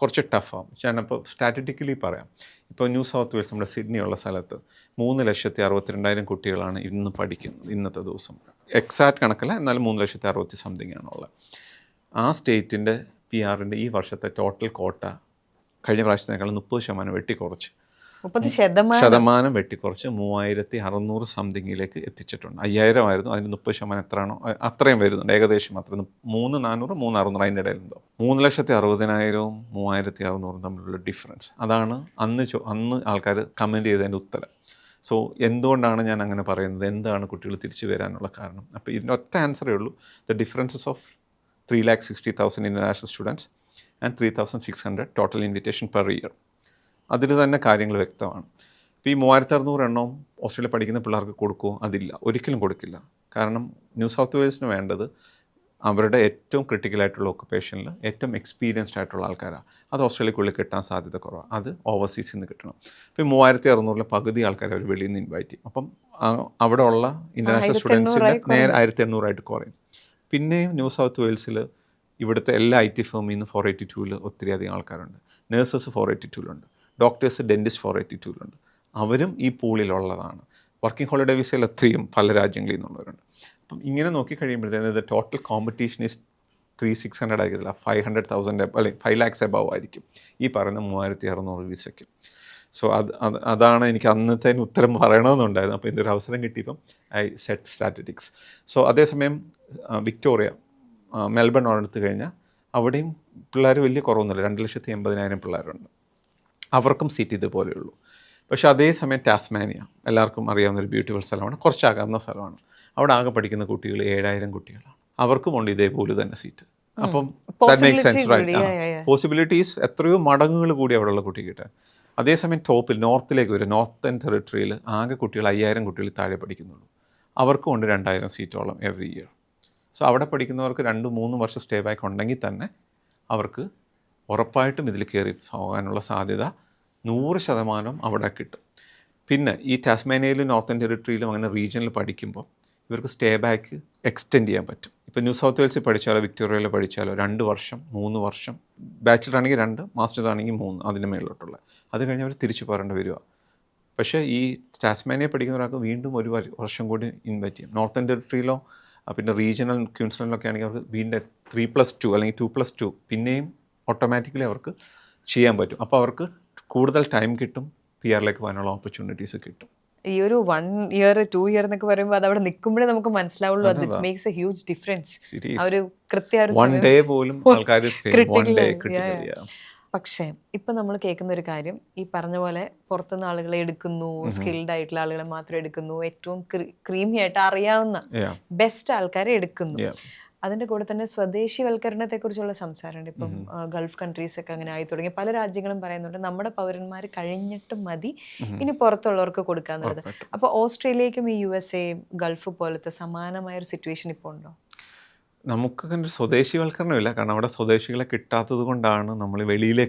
കുറച്ച് ടഫാകും. ഞാനപ്പോൾ സ്റ്റാറ്റിറ്റിക്കലി പറയാം, ഇപ്പോൾ ന്യൂ സൗത്ത് വെയിൽസ് നമ്മുടെ സിഡ്നി ഉള്ള സ്ഥലത്ത് 3,62,000 കുട്ടികളാണ് ഇന്ന് പഠിക്കുന്നത് ഇന്നത്തെ ദിവസം. എക്സാക്റ്റ് കണക്കല്ല, എന്നാലും 3,60,000 സംതിങ് ആണുള്ളത്. ആ സ്റ്റേറ്റിൻ്റെ PR-ൻ്റെ ഈ വർഷത്തെ ടോട്ടൽ കോട്ട കഴിഞ്ഞ പ്രാവശ്യത്തേക്കാളും 30% വെട്ടിക്കുറച്ച് 30% വെട്ടിക്കുറച്ച് 3,600 സംതിങ്ങിലേക്ക് എത്തിച്ചിട്ടുണ്ട്. 5,000 ആയിരുന്നു, അതിന് 30% എത്രയാണോ അത്രയും വരുന്നുണ്ട്, ഏകദേശം അത്ര 3,400 3,600 അതിൻ്റെ ഇടയിൽ എന്തോ. 3,60,000-വും 3,600 തമ്മിലുള്ള ഡിഫറൻസ്, അതാണ് അന്ന് ആൾക്കാർ കമൻറ്റ് ചെയ്തതിൻ്റെ ഉത്തരം. സോ എന്തുകൊണ്ടാണ് ഞാൻ അങ്ങനെ പറയുന്നത്, എന്താണ് കുട്ടികൾ തിരിച്ചു വരാനുള്ള കാരണം? അപ്പോൾ ഇതിൻ്റെ ഒറ്റ ആൻസറേ ഉള്ളൂ, the differences of 3,60,000 international students and 3,600 total invitation per year. അതിൽ തന്നെ കാര്യങ്ങൾ വ്യക്തമാണ്. ഇപ്പോൾ ഈ 3,600 എണ്ണവും ഓസ്ട്രേലിയ പഠിക്കുന്ന പിള്ളേർക്ക് കൊടുക്കുമോ? അതില്ല, ഒരിക്കലും കൊടുക്കില്ല. കാരണം ന്യൂ സൗത്ത് വെയിൽസിന് വേണ്ടത് അവരുടെ ഏറ്റവും ക്രിട്ടിക്കലായിട്ടുള്ള ഒക്കുപ്പേഷനിൽ ഏറ്റവും എക്സ്പീരിയൻസ്ഡ് ആയിട്ടുള്ള ആൾക്കാരാണ്. അത് ഓസ്ട്രേലിയക്കുള്ളിൽ കിട്ടാൻ സാധ്യത കുറവാണ്. അത് ഓവർസീസിൽ നിന്ന് കിട്ടണം. ഇപ്പോൾ 3600 പകുതി ആൾക്കാർ അവർ വെളിയിൽ നിന്ന് ഇൻവൈറ്റ് ചെയ്യും. അപ്പം അവിടെ ഉള്ള ഇൻ്റർനാഷണൽ സ്റ്റുഡൻസിൻ്റെ നേരെ 1800 കുറയും. പിന്നെയും ന്യൂ സൗത്ത് വെയിൽസിൽ ഇവിടുത്തെ എല്ലാ IT ഫേമിൽ നിന്ന് 482 ഒത്തിരി അധികം ആൾക്കാരുണ്ട്. നേഴ്സസ് 482 ഡോക്ടേഴ്സ് ഡെൻറ്റിസ്റ്റ് 482 അവരും ഈ പൂളിലുള്ളതാണ്. വർക്കിംഗ് ഹോളിഡേ വിസയിൽ എത്രയും പല രാജ്യങ്ങളിൽ നിന്നുള്ളവരുണ്ട്. അപ്പം ഇങ്ങനെ നോക്കിക്കഴിയുമ്പോഴത്തേന് ടോട്ടൽ കോമ്പറ്റീഷൻ ഈസ് 3600 ആയിരിക്കില്ല, 500,000 അല്ലെങ്കിൽ 5 lakhs എബവ് ആയിരിക്കും ഈ പറയുന്ന 3600 വിസയ്ക്ക്. സോ അതാണ് എനിക്ക് അന്നത്തെ ഉത്തരം പറയണമെന്നുണ്ടായിരുന്നു. അപ്പോൾ ഇതൊരു അവസരം കിട്ടിയപ്പം ഐ സെറ്റ് സ്റ്റാറ്റിസ്റ്റിക്സ്. സോ അതേസമയം വിക്ടോറിയ, മെൽബൺ എടുത്തു കഴിഞ്ഞാൽ അവിടെയും പിള്ളേർ വലിയ കുറവൊന്നുമില്ല, 2,80,000 പിള്ളേരുണ്ട്. അവർക്കും സീറ്റ് ഇതുപോലെയുള്ളൂ. പക്ഷേ അതേസമയം ടാസ്മാനിയ എല്ലാവർക്കും അറിയാവുന്നൊരു ബ്യൂട്ടിഫുൾ സ്ഥലമാണ്, കുറച്ചകന്ന സ്ഥലമാണ്. അവിടെ ആകെ പഠിക്കുന്ന കുട്ടികൾ 7000 കുട്ടികളാണ്. അവർക്കും ഉണ്ട് ഇതേപോലെ തന്നെ സീറ്റ്. അപ്പം that makes sense, right? Possibilities എത്രയോ മടങ്ങുകൾ കൂടി അവിടെയുള്ള കുട്ടി കിട്ടാൻ. അതേസമയം ടോപ്പിൽ നോർത്തിലേക്ക് വരും, നോർത്തേൺ ടെറിട്ടറിയിൽ ആകെ കുട്ടികൾ 5000 കുട്ടികൾ താഴെ പഠിക്കുന്നുള്ളൂ. അവർക്കും ഉണ്ട് 2000 സീറ്റോളം എവറി ഇയർ. സോ അവിടെ പഠിക്കുന്നവർക്ക് 2-3 വർഷം സ്റ്റേ ബാക്ക് ഉണ്ടെങ്കിൽ തന്നെ അവർക്ക് ഉറപ്പായിട്ടും ഇതിൽ കയറി പോകാനുള്ള സാധ്യത 100% അവിടെ കിട്ടും. പിന്നെ ഈ ടാസ്മാനിയയിലും നോർത്തേൺ ടെറിട്ടറിയിലും അങ്ങനെ റീജിയനിൽ പഠിക്കുമ്പോൾ ഇവർക്ക് സ്റ്റേ ബാക്ക് എക്സ്റ്റെൻഡ് ചെയ്യാൻ പറ്റും. ഇപ്പോൾ ന്യൂ സൗത്ത് വെയിൽസിൽ പഠിച്ചാലോ വിക്ടോറിയയിൽ പഠിച്ചാലോ 2 വർഷം 3 വർഷം, ബാച്ചിലർ ആണെങ്കിൽ 2, മാസ്റ്റേഴ്സ് ആണെങ്കിൽ 3, അതിന് മേളിലോട്ടുള്ള. അത് കഴിഞ്ഞ് അവർ തിരിച്ചു പോരേണ്ടി വരിക. പക്ഷേ ഈ ടാസ്മാനിയ പഠിക്കുന്ന ഒരാൾക്ക് വീണ്ടും 1 വർഷം കൂടി ഇൻവൈറ്റ് ചെയ്യും. നോർത്തേൺ ടെറിട്ടറിയിലോ പിന്നെ റീജിയണൽ ക്യൂൻസ്ലൻഡിലൊക്കെ ആണെങ്കിൽ അവർക്ക് വീണ്ടും 3+2 അല്ലെങ്കിൽ 2+2 പിന്നെയും ഓട്ടോമാറ്റിക്കലി അവർക്ക് ചെയ്യാൻ പറ്റും. അപ്പോൾ അവർക്ക് കൂടുതൽ ടൈം കിട്ടും, PR-ലേക്ക് പോകാനുള്ള ഓപ്പർച്യൂണിറ്റീസ് കിട്ടും. ഈ ഒരു 1 year 2 year എന്നൊക്കെ പറയുമ്പോൾ അത് അവിടെ നിൽക്കുമ്പോഴേ നമുക്ക് മനസ്സിലാവുള്ളൂ. അത് മേക്സ് എ ഹ്യൂജ് ഡിഫറൻസ്. ഒരു വൺ ഡേ പോലും ആൾക്കാർ പക്ഷേ ഇപ്പം നമ്മൾ കേൾക്കുന്ന ഒരു കാര്യം, ഈ പറഞ്ഞ പോലെ പുറത്തുനിന്ന് ആളുകളെ എടുക്കുന്നു, സ്കിൽഡ് ആയിട്ടുള്ള ആളുകളെ മാത്രം എടുക്കുന്നു, ഏറ്റവും ക്രീമി ആയിട്ട് അറിയാവുന്ന ബെസ്റ്റ് ആൾക്കാരെ എടുക്കുന്നു. അതിൻ്റെ കൂടെ തന്നെ സ്വദേശിവൽക്കരണത്തെക്കുറിച്ചുള്ള സംസാരമുണ്ട്. ഇപ്പം ഗൾഫ് കൺട്രീസൊക്കെ അങ്ങനെ ആയി തുടങ്ങി. പല രാജ്യങ്ങളും പറയുന്നുണ്ട് നമ്മുടെ പൗരന്മാർ കഴിഞ്ഞിട്ട് മതി ഇനി പുറത്തുള്ളവർക്ക് കൊടുക്കാന്നുള്ളത്. അപ്പോൾ ഓസ്ട്രേലിയക്കും ഈ USA, ഗൾഫ് പോലത്തെ സമാനമായൊരു സിറ്റുവേഷൻ ഇപ്പോൾ ഉണ്ടോ? നമുക്ക് ഒരു സ്വദേശിവൽക്കരണമില്ല, കാരണം അവിടെ സ്വദേശികളെ കിട്ടാത്തത് കൊണ്ടാണ് നമ്മൾ വെളിയിൽ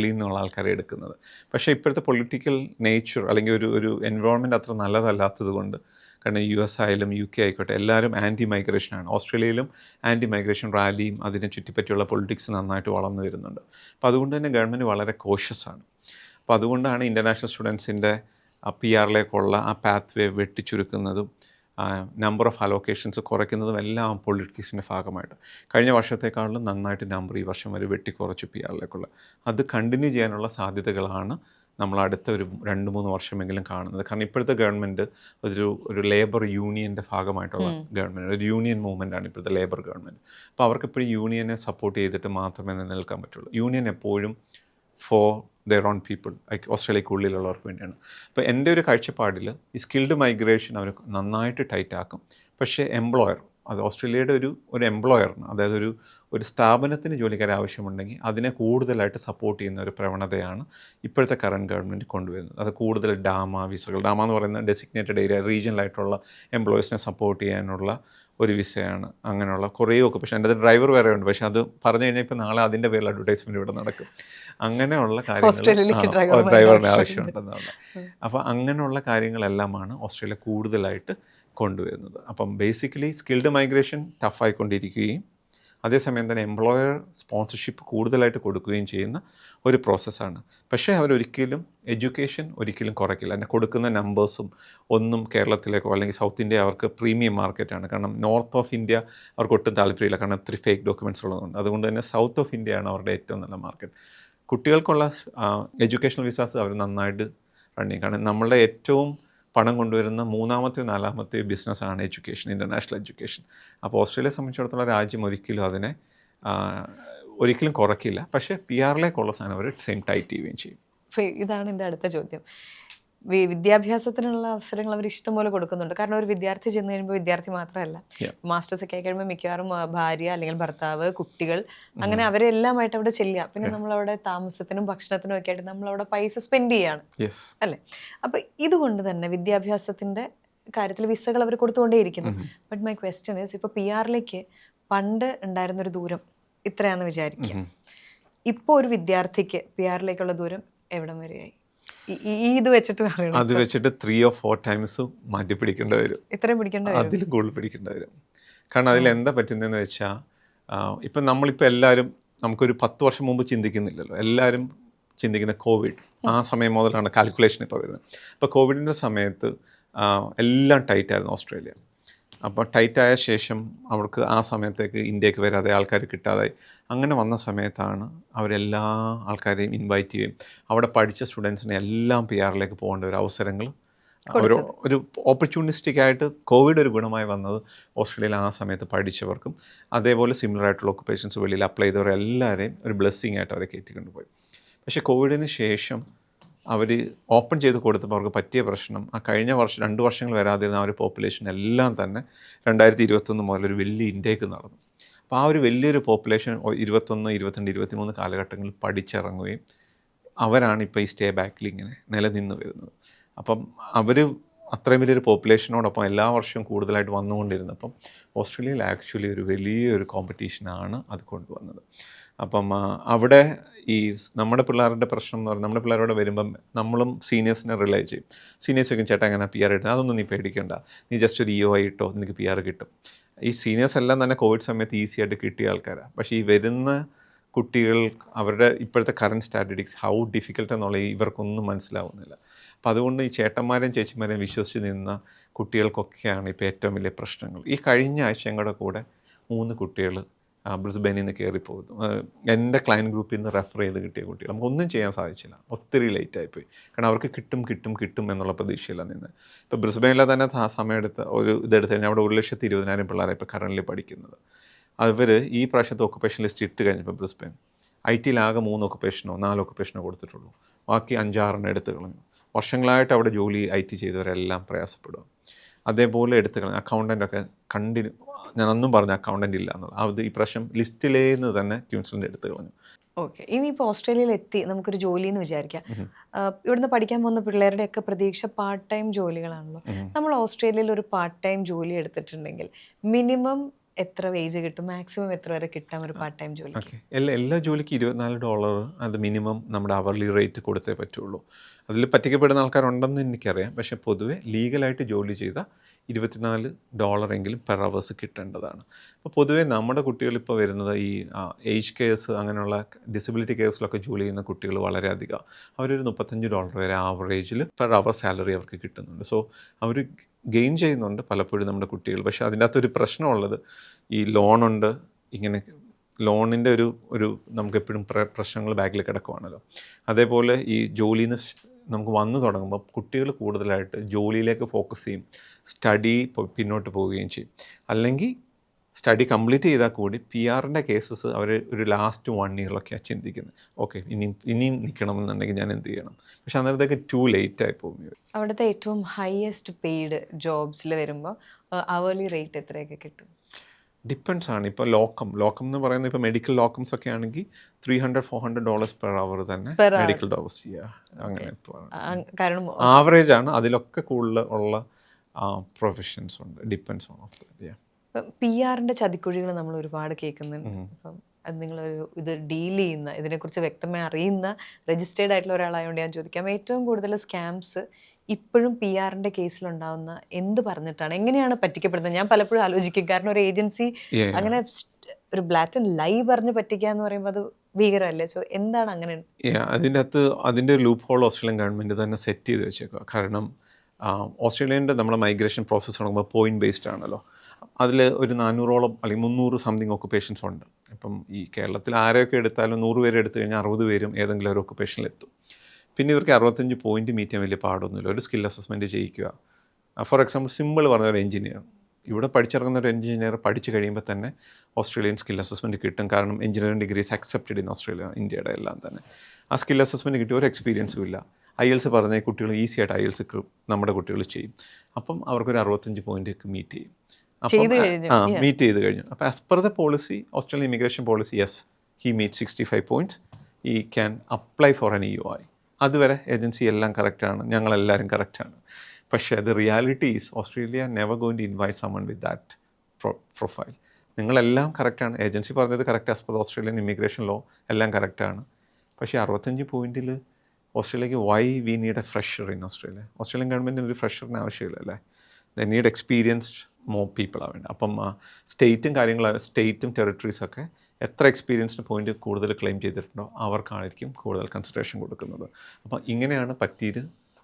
നിന്നുള്ള ആൾക്കാരെ എടുക്കുന്നത്. പക്ഷേ ഇപ്പോഴത്തെ പൊളിറ്റിക്കൽ നേച്ചർ അല്ലെങ്കിൽ ഒരു എൻവയോൺമെൻറ്റ് അത്ര നല്ലതല്ലാത്തത് കൊണ്ട്, കാരണം US ആയാലും UK ആയിക്കോട്ടെ എല്ലാവരും ആൻറ്റി മൈഗ്രേഷനാണ്. ഓസ്ട്രേലിയയിലും ആൻറ്റി മൈഗ്രേഷൻ റാലിയും അതിനെ ചുറ്റിപ്പറ്റിയുള്ള പൊളിറ്റിക്സ് നന്നായിട്ട് വളർന്നു വരുന്നുണ്ട്. അപ്പോൾ അതുകൊണ്ട് തന്നെ ഗവൺമെൻറ് വളരെ കോഷ്യസ് ആണ്. അപ്പോൾ അതുകൊണ്ടാണ് ഇൻ്റർനാഷണൽ സ്റ്റുഡൻസിൻ്റെ PR-ലേക്കുള്ള ആ പാത്ത് വേ വെട്ടിച്ചുരുക്കുന്നതും നമ്പർ ഓഫ് അലോക്കേഷൻസ് കുറയ്ക്കുന്നതും എല്ലാം പൊളിറ്റിക്സിൻ്റെ ഭാഗമായിട്ട്. കഴിഞ്ഞ വർഷത്തെക്കാളും നന്നായിട്ട് നമ്പർ ഈ വർഷം വരെ വെട്ടിക്കുറച്ച് PR-ലേക്കുള്ള. അത് കണ്ടിന്യൂ ചെയ്യാനുള്ള സാധ്യതകളാണ് നമ്മൾ അടുത്ത ഒരു 2-3 വർഷമെങ്കിലും കാണുന്നത്. കാരണം ഇപ്പോഴത്തെ ഗവൺമെൻറ് ഒരു ലേബർ യൂണിയൻ്റെ ഭാഗമായിട്ടുള്ള ഗവൺമെൻറ്, ഒരു യൂണിയൻ മൂവ്മെൻറ്റാണ് ഇപ്പോഴത്തെ ലേബർ ഗവൺമെൻറ്. അപ്പോൾ അവർക്കെപ്പോഴും യൂണിയനെ സപ്പോർട്ട് ചെയ്തിട്ട് മാത്രമേ നിലനിൽക്കാൻ പറ്റുള്ളൂ. യൂണിയൻ എപ്പോഴും ഫോർ ദെയർ ഓൺ പീപ്പിൾ, ഓസ്ട്രേലിയക്കുള്ളിലുള്ളവർക്ക് വേണ്ടിയാണ്. അപ്പോൾ എൻ്റെ ഒരു കാഴ്ചപ്പാടിൽ ഈ സ്കിൽഡ് മൈഗ്രേഷൻ അവർ നന്നായിട്ട് ടൈറ്റ് ആക്കും. പക്ഷേ എംപ്ലോയർ, അത് ഓസ്ട്രേലിയയുടെ ഒരു എംപ്ലോയറിന്, അതായത് ഒരു സ്ഥാപനത്തിന് ജോലിക്കാരെ ആവശ്യമുണ്ടെങ്കിൽ അതിനെ കൂടുതലായിട്ട് സപ്പോർട്ട് ചെയ്യുന്ന ഒരു പ്രവണതയാണ് ഇപ്പോഴത്തെ കറണ്ട് ഗവൺമെൻറ് കൊണ്ടുവരുന്നത്. അത് കൂടുതൽ വിസകൾ, എന്ന് പറയുന്ന ഡെസിഗ്നേറ്റഡ് ഏരിയ റീജിയണലായിട്ടുള്ള എംപ്ലോയീസിനെ സപ്പോർട്ട് ചെയ്യാനുള്ള ഒരു വിസയാണ്. അങ്ങനെയുള്ള കുറേ ഓക്കുപേഷൻ. എൻ്റെ ഡ്രൈവർ വേറെ ഉണ്ട്, പക്ഷേ അത് പറഞ്ഞു കഴിഞ്ഞാൽ ഇപ്പോൾ നാളെ അതിൻ്റെ പേരിൽ അഡ്വർടൈസ്മെൻറ്റ് ഇവിടെ നടക്കും. അങ്ങനെയുള്ള കാര്യങ്ങൾ ഡ്രൈവറിന് ആവശ്യമുണ്ടെന്നുള്ള. അപ്പോൾ അങ്ങനെയുള്ള കാര്യങ്ങളെല്ലാമാണ് ഓസ്ട്രേലിയ കൂടുതലായിട്ട് കൊണ്ടുവരുന്നത്. അപ്പം ബേസിക്കലി സ്കിൽഡ് മൈഗ്രേഷൻ ടഫായിക്കൊണ്ടിരിക്കുകയും അതേസമയം തന്നെ എംപ്ലോയർ സ്പോൺസർഷിപ്പ് കൂടുതലായിട്ട് കൊടുക്കുകയും ചെയ്യുന്ന ഒരു പ്രോസസ്സാണ്. പക്ഷേ അവരൊരിക്കലും എഡ്യൂക്കേഷൻ ഒരിക്കലും കുറയ്ക്കില്ല. അതിനെ കൊടുക്കുന്ന നമ്പേഴ്സും ഒന്നും കേരളത്തിലേക്കോ അല്ലെങ്കിൽ സൗത്ത് ഇന്ത്യ അവർക്ക് പ്രീമിയം മാർക്കറ്റാണ്. കാരണം നോർത്ത് ഓഫ് ഇന്ത്യ അവർക്ക് ഒട്ടും താല്പര്യമില്ല, കാരണം ഒത്തിരി ഫേക്ക് ഡോക്യുമെൻറ്റ്സ് ഉള്ളതുകൊണ്ട്. അതുകൊണ്ട് തന്നെ സൗത്ത് ഓഫ് ഇന്ത്യയാണ് അവരുടെ ഏറ്റവും നല്ല മാർക്കറ്റ്. കുട്ടികൾക്കുള്ള എഡ്യൂക്കേഷണൽ വിസാസ് അവർ നന്നായിട്ട് റൺ ചെയ്യും. കാരണം നമ്മളുടെ ഏറ്റവും പണം കൊണ്ടുവരുന്ന 3-ാമത്തെയോ 4-ാമത്തെയോ ബിസിനസ്സാണ് എഡ്യൂക്കേഷൻ, ഇൻ്റർനാഷണൽ എഡ്യൂക്കേഷൻ. അപ്പോൾ ഓസ്ട്രേലിയയെ സംബന്ധിച്ചിടത്തോളം രാജ്യം ഒരിക്കലും അതിനെ ഒരിക്കലും കുറയ്ക്കില്ല. പക്ഷേ PR-ലേക്കുള്ള സാധനം അവർ സെയിം ടൈറ്റ് ചെയ്യുകയും ചെയ്യും. ഇതാണ് എൻ്റെ അടുത്ത ചോദ്യം. വിദ്യാഭ്യാസത്തിനുള്ള അവസരങ്ങൾ അവർ ഇഷ്ടംപോലെ കൊടുക്കുന്നുണ്ട്. കാരണം ഒരു വിദ്യാർത്ഥി ചെന്ന് കഴിയുമ്പോൾ വിദ്യാർത്ഥി മാത്രമല്ല, മാസ്റ്റേഴ്സ് ഒക്കെ ആയി കഴിയുമ്പോൾ മിക്കവാറും ഭാര്യ അല്ലെങ്കിൽ ഭർത്താവ്, കുട്ടികൾ, അങ്ങനെ അവരെല്ലാമായിട്ട് അവിടെ ചെല്ലുക. പിന്നെ നമ്മളവിടെ താമസത്തിനും ഭക്ഷണത്തിനും ഒക്കെ ആയിട്ട് നമ്മളവിടെ പൈസ സ്പെൻഡ് ചെയ്യാണ് അല്ലേ. അപ്പം ഇതുകൊണ്ട് തന്നെ വിദ്യാഭ്യാസത്തിൻ്റെ കാര്യത്തിൽ വിസകൾ അവർ കൊടുത്തുകൊണ്ടേയിരിക്കുന്നു. ബട്ട് മൈ ക്വസ്റ്റ്യൻ ഈസ്, ഇപ്പോൾ PR-ലേക്ക് പണ്ട് ഉണ്ടായിരുന്നൊരു ദൂരം ഇത്രയാണെന്ന് വിചാരിക്കുക. ഇപ്പോൾ ഒരു വിദ്യാർത്ഥിക്ക് PR-ലേക്കുള്ള ദൂരം എവിടം വരെയായി? ഈ ഇത് വെച്ചിട്ട് പറയണം. അത് വെച്ചിട്ട് 3 or 4 ടൈംസ് മാറ്റി പിടിക്കേണ്ടി വരും. ഇത്രയും പിടിക്കേണ്ട വരും. അതിലും കൂടുതൽ പിടിക്കേണ്ടി വരും. കാരണം അതിലെന്താ പറ്റുന്നതെന്ന് വെച്ചാൽ ഇപ്പം നമ്മളിപ്പോൾ എല്ലാവരും നമുക്കൊരു 10 വർഷം മുമ്പ് ചിന്തിക്കുന്നില്ലല്ലോ. എല്ലാവരും ചിന്തിക്കുന്ന കോവിഡ് ആ സമയം മുതലാണ് കാൽക്കുലേഷൻ ഇപ്പോൾ വരുന്നത്. അപ്പോൾ കോവിഡിൻ്റെ സമയത്ത് എല്ലാം ടൈറ്റായിരുന്നു ഓസ്ട്രേലിയ. അപ്പോൾ ടൈറ്റായ ശേഷം അവർക്ക് ആ സമയത്തേക്ക് ഇന്ത്യക്ക് വരാതെ ആൾക്കാർ കിട്ടാതായി. അങ്ങനെ വന്ന സമയത്താണ് അവരെല്ലാ ആൾക്കാരെയും ഇൻവൈറ്റ് ചെയ്യുകയും അവിടെ പഠിച്ച സ്റ്റുഡൻസിനെ എല്ലാം PR-ലേക്ക് പോകേണ്ട ഒരു അവസരങ്ങൾ ഒരു ഓപ്പർച്യൂണിസ്റ്റിക് ആയിട്ട് കോവിഡ് ഒരു ഗുണമായി വന്നത് ഓസ്ട്രേലിയയിൽ ആ സമയത്ത് പഠിച്ചവർക്കും അതേപോലെ സിമിലർ ആയിട്ടുള്ള ഒക്കുപേഷൻസ് വെളിയിൽ അപ്ലൈ ചെയ്തവരെല്ലാവരെയും ഒരു ബ്ലെസ്സിങ് ആയിട്ട് അവരെ കയറ്റിക്കൊണ്ടുപോയി. പക്ഷേ കോവിഡിന് ശേഷം അവർ ഓപ്പൺ ചെയ്ത് കൊടുത്തപ്പോൾ അവർക്ക് പറ്റിയ പ്രശ്നം ആ കഴിഞ്ഞ 2 വർഷങ്ങൾ വരാതിരുന്ന ആ ഒരു പോപ്പുലേഷൻ എല്ലാം തന്നെ 2021 മുതൽ ഒരു വലിയ ഇൻടേക്ക് നടന്നു. അപ്പോൾ ആ ഒരു വലിയൊരു പോപ്പുലേഷൻ 21, 22, 23 കാലഘട്ടങ്ങളിൽ പഠിച്ചിറങ്ങുകയും അവരാണ് ഇപ്പോൾ ഈ സ്റ്റേ ബാക്കിൽ ഇങ്ങനെ നിലനിന്ന് വരുന്നത്. അപ്പം അവർ അത്രയും വലിയൊരു പോപ്പുലേഷനോടൊപ്പം എല്ലാ വർഷവും കൂടുതലായിട്ട് വന്നുകൊണ്ടിരുന്നപ്പം ഓസ്ട്രേലിയയിൽ ആക്ച്വലി ഒരു വലിയൊരു കോമ്പറ്റീഷനാണ് അത് കൊണ്ടുവന്നത്. അപ്പം അവിടെ ഈ നമ്മുടെ പിള്ളേരുടെ പ്രശ്നം എന്ന് പറഞ്ഞാൽ നമ്മുടെ പിള്ളേരോട് വരുമ്പം നമ്മളും സീനിയേഴ്സിനെ റിലേ ചെയ്യും. സീനിയേഴ്സ് ചോദിക്കും ചേട്ടാ എങ്ങനെ PR കിട്ടും? അതൊന്നും നീ പേടിക്കണ്ട, നീ ജസ്റ്റ് ഒരു EOI ഇട്ടോ നിനക്ക് PR കിട്ടും. ഈ സീനിയേഴ്സ് എല്ലാം തന്നെ കോവിഡ് സമയത്ത് ഈസി ആയിട്ട് കിട്ടിയ ആൾക്കാരാണ്. പക്ഷേ ഈ വരുന്ന കുട്ടികൾ അവരുടെ ഇപ്പോഴത്തെ കറൻറ്റ് സ്റ്റാറ്റിസ്റ്റിക്സ് ഹൗ ഡിഫിക്കൽട്ട് എന്നുള്ള ഇവർക്കൊന്നും മനസ്സിലാവുന്നില്ല. അപ്പോൾ അതുകൊണ്ട് ഈ ചേട്ടന്മാരെയും ചേച്ചിമാരെയും വിശ്വസിച്ച് നിന്ന കുട്ടികൾക്കൊക്കെയാണ് ഇപ്പോൾ ഏറ്റവും വലിയ പ്രശ്നങ്ങൾ. ഈ കഴിഞ്ഞ ആഴ്ചയുടെ കൂടെ 3 കുട്ടികൾ ബ്രിസ്ബനിൽ നിന്ന് കയറിപ്പോകുന്നു. എൻ്റെ ക്ലയൻറ്റ് ഗ്രൂപ്പിൽ നിന്ന് റെഫർ ചെയ്ത് കിട്ടിയ കുട്ടികൾ. നമുക്കൊന്നും ചെയ്യാൻ സാധിച്ചില്ല, ഒത്തിരി ലേറ്റായിപ്പോയി. കാരണം അവർക്ക് കിട്ടും എന്നുള്ള പ്രതീക്ഷയില്ല നിന്ന്. ഇപ്പോൾ ബ്രിസ്ബനിലെ തന്നെ സമയമെടുത്ത് ഇതെടുത്ത് കഴിഞ്ഞാൽ അവിടെ 1,20,000 പിള്ളേരെ ഇപ്പോൾ കറൻറ്റ്ലി പഠിക്കുന്നത്. അവർ ഈ പ്രാവശ്യത്തെ ഒക്കുപേഷൻ ലിസ്റ്റ് ഇട്ട് കഴിഞ്ഞപ്പോൾ ബ്രിസ്ബൻ IT-യിൽ ആകെ 3 ഒക്കുപേഷനോ 4 ഒക്കുപേഷനോ കൊടുത്തിട്ടുള്ളൂ. ബാക്കി 5-6 എടുത്ത് കളഞ്ഞു. വർഷങ്ങളായിട്ട് അവിടെ ജോലി IT ചെയ്തവരെല്ലാം പ്രയാസപ്പെടുക. അതേപോലെ എടുത്ത് കളഞ്ഞു. അക്കൗണ്ടൻ്റൊക്കെ ഞാനൊന്നും പറഞ്ഞ അക്കൗണ്ടൻ്റ് ഇല്ല എന്നുള്ളത് അത് ഈ പ്രാവശ്യം ലിസ്റ്റിലേന്ന് തന്നെ ക്യൂൻസിലൻ്റ് എടുത്ത് കളഞ്ഞു. ഓക്കെ, ഇനിയിപ്പോൾ ഓസ്ട്രേലിയയിൽ എത്തി നമുക്കൊരു ജോലി എന്ന് വിചാരിക്കാം. ഇവിടുന്ന് പഠിക്കാൻ പോകുന്ന പിള്ളേരുടെയൊക്കെ പ്രതീക്ഷ പാർട്ട് ടൈം ജോലികളാണല്ലോ. നമ്മൾ ഓസ്ട്രേലിയയിൽ ഒരു പാർട്ട് ടൈം ജോലി എടുത്തിട്ടുണ്ടെങ്കിൽ മിനിമം എത്ര വേജ് കിട്ടും, മാക്സിമം എത്ര വരെ കിട്ടാം ഒരു പാർട്ട് ടൈം ജോലി? ഓക്കെ, എല്ലാ ജോലിക്ക് $24 അത് മിനിമം നമ്മുടെ അവർലി റേറ്റ് കൊടുത്തേ പറ്റുള്ളൂ. അതിൽ പറ്റിക്കപ്പെടുന്ന ആൾക്കാരുണ്ടെന്ന് എനിക്കറിയാം. പക്ഷേ പൊതുവെ ലീഗലായിട്ട് ജോലി ചെയ്ത $24 എങ്കിലും പെർ അവേഴ്സ് കിട്ടേണ്ടതാണ്. അപ്പോൾ പൊതുവേ നമ്മുടെ കുട്ടികളിപ്പോൾ വരുന്നത് ഈ ഏജ് കെയർസ് അങ്ങനെയുള്ള ഡിസബിലിറ്റി കെയർസിലൊക്കെ ജോലി ചെയ്യുന്ന കുട്ടികൾ വളരെ അധികം. അവരൊരു $35 വരെ ആവറേജിൽ പെർ അവർ സാലറി അവർക്ക് കിട്ടുന്നുണ്ട്. സോ അവർ ഗെയിൻ ചെയ്യുന്നുണ്ട് പലപ്പോഴും നമ്മുടെ കുട്ടികൾ. പക്ഷേ അതിൻ്റെ അകത്തൊരു പ്രശ്നമുള്ളത് ഈ ലോണുണ്ട്. ഇങ്ങനെ ലോണിൻ്റെ ഒരു നമുക്കെപ്പോഴും പ്രശ്നങ്ങൾ ബാക്കിൽ കിടക്കുവാണല്ലോ. അതേപോലെ ഈ ജോലിയിൽ നിന്ന് നമുക്ക് വന്നു തുടങ്ങുമ്പോൾ കുട്ടികൾ കൂടുതലായിട്ട് ജോലിയിലേക്ക് ഫോക്കസ് ചെയ്യും, സ്റ്റഡി പിന്നോട്ട് പോവുകയും ചെയ്യും. അല്ലെങ്കിൽ സ്റ്റഡി കംപ്ലീറ്റ് ചെയ്താൽ കൂടി PR-ൻ്റെ കേസസ് അവർ ഒരു ലാസ്റ്റ് 1 ഇയറിലൊക്കെയാണ് ചിന്തിക്കുന്നത്. ഓക്കെ, ഇനിയും നിൽക്കണമെന്നുണ്ടെങ്കിൽ ഞാൻ എന്ത് ചെയ്യണം? പക്ഷെ അന്നേരത്തേക്ക് ടു ലേറ്റ് ആയി പോകും. അവിടുത്തെ ഏറ്റവും ഹയസ്റ്റ് പെയ്ഡ് ജോബ്സിൽ വരുമ്പോൾ അവർലി റേറ്റ് എത്രയൊക്കെ കിട്ടും? ഡിപ്പെൻസ് ആണ്. ഇപ്പോൾ ലോക്കം എന്ന് പറയുന്നത് ഇപ്പോൾ മെഡിക്കൽ ലോക്കംസ് ഒക്കെ ആണെങ്കിൽ $300-400 പെർ അവർ തന്നെ മെഡിക്കൽ ഡോസ് ചെയ്യുക. അങ്ങനെ കാരണം ആവറേജ് ആണ്. അതിലൊക്കെ കൂടുതൽ ഉള്ള പ്രൊഫഷൻസ് ഉണ്ട്. Depends on of that. PR-ൻ്റെ ചതിക്കുഴികൾ നമ്മൾ ഒരുപാട് കേൾക്കുന്നുണ്ട്. അപ്പം അത് നിങ്ങളൊരു ഇത് ഡീൽ ചെയ്യുന്ന, ഇതിനെക്കുറിച്ച് വ്യക്തമായി അറിയുന്ന രജിസ്റ്റേർഡ് ആയിട്ടുള്ള ഒരാളായതുകൊണ്ട് ഞാൻ ചോദിക്കാം, ഏറ്റവും കൂടുതൽ സ്കാംസ് ഇപ്പോഴും PR-ൻ്റെ കേസിലുണ്ടാവുന്ന എന്ത് പറഞ്ഞിട്ടാണ്, എങ്ങനെയാണ് പറ്റിക്കപ്പെടുന്നത്? ഞാൻ പലപ്പോഴും ആലോചിക്കും. കാരണം ഒരു ഏജൻസി അങ്ങനെ ഒരു ബ്ലാറ്റൻ ലൈ പറഞ്ഞ് പറ്റിക്കുക എന്ന് പറയുമ്പോൾ അത് ഭീകരമല്ലേ? സോ എന്താണ് അങ്ങനെ? അതിൻ്റെ ലൂപ്പ് ഹോൾ ഓസ്ട്രേലിയൻ ഗവൺമെൻറ് തന്നെ സെറ്റ് ചെയ്ത് വെച്ചേക്കുക. കാരണം ഓസ്ട്രേലിയൻ്റെ നമ്മുടെ മൈഗ്രേഷൻ പ്രോസസ്സ് തുടങ്ങുമ്പോൾ പോയിന്റ് ബേസ്ഡ് ആണല്ലോ. അതിൽ ഒരു 400ഓളം അല്ലെങ്കിൽ 300 സംതിങ് ഒക്കുപേഷൻസ് ഉണ്ട്. ഇപ്പം ഈ കേരളത്തിൽ ആരെയൊക്കെ എടുത്താലും 100 പേര് എടുത്തു കഴിഞ്ഞാൽ 60 പേരും ഏതെങ്കിലും ഒരു ഒക്കുപേഷനിലെത്തും. പിന്നെ ഇവർക്ക് 65 പോയിന്റ് മീറ്റ് ചെയ്യാൻ വലിയ പാടൊന്നുമില്ല. ഒരു സ്കിൽ അസസ്മെൻറ്റ് ചെയ്യിക്കുക. ഫോർ എക്സാമ്പിൾ സിമ്പിൾ പറഞ്ഞ ഒരു എഞ്ചിനീയർ, ഇവിടെ പഠിച്ചിറങ്ങുന്ന ഒരു എഞ്ചിനീയർ പഠിച്ചു കഴിയുമ്പോൾ തന്നെ ഓസ്ട്രേലിയൻ സ്കിൽ അസസ്മെൻറ്റ് കിട്ടും. കാരണം engineering degrees accepted in Australia, ഇന്ത്യയുടെ എല്ലാം തന്നെ. ആ സ്കിൽ അസസ്മെൻറ്റ് കിട്ടിയ ഒരു എക്സ്പീരിയൻസും ഇല്ല. IELTS പറഞ്ഞ കുട്ടികൾ ഈസി ആയിട്ട് IELTS നമ്മുടെ കുട്ടികൾ ചെയ്യും. അപ്പം അവർക്കൊരു 65 പോയിൻ്റ് മീറ്റ് ചെയ്യും. മീറ്റ് ചെയ്ത് കഴിഞ്ഞു. അപ്പോൾ as per the policy, Australian immigration policy, yes he meet 65 points, he can apply for an EOI. അതുവരെ ഏജൻസി എല്ലാം കറക്റ്റാണ്, ഞങ്ങളെല്ലാവരും കറക്റ്റാണ്. പക്ഷേ the reality is Australia never going to invite someone with that profile. നിങ്ങളെല്ലാം കറക്റ്റാണ്, ഏജൻസി പറഞ്ഞത് correct as per Australian immigration law എല്ലാം കറക്റ്റാണ്. പക്ഷേ 65 പോയിന്റിൽ ഓസ്ട്രേലിയക്ക് why we need a fresher in Australia? Australian ഗവൺമെൻറ്റിന് ഒരു ഫ്രഷറിന് ആവശ്യമില്ല അല്ലേ? The need experienced more people ആവേണ്ട. അപ്പം സ്റ്റേറ്റും ടെറിട്ടറീസൊക്കെ എത്ര എക്സ്പീരിയൻസിന് പോയിന്റ് കൂടുതൽ ക്ലെയിം ചെയ്തിട്ടുണ്ടോ അവർക്കായിരിക്കും കൂടുതൽ കൺസിഡറേഷൻ കൊടുക്കുന്നത്. അപ്പം ഇങ്ങനെയാണ് പറ്റീര്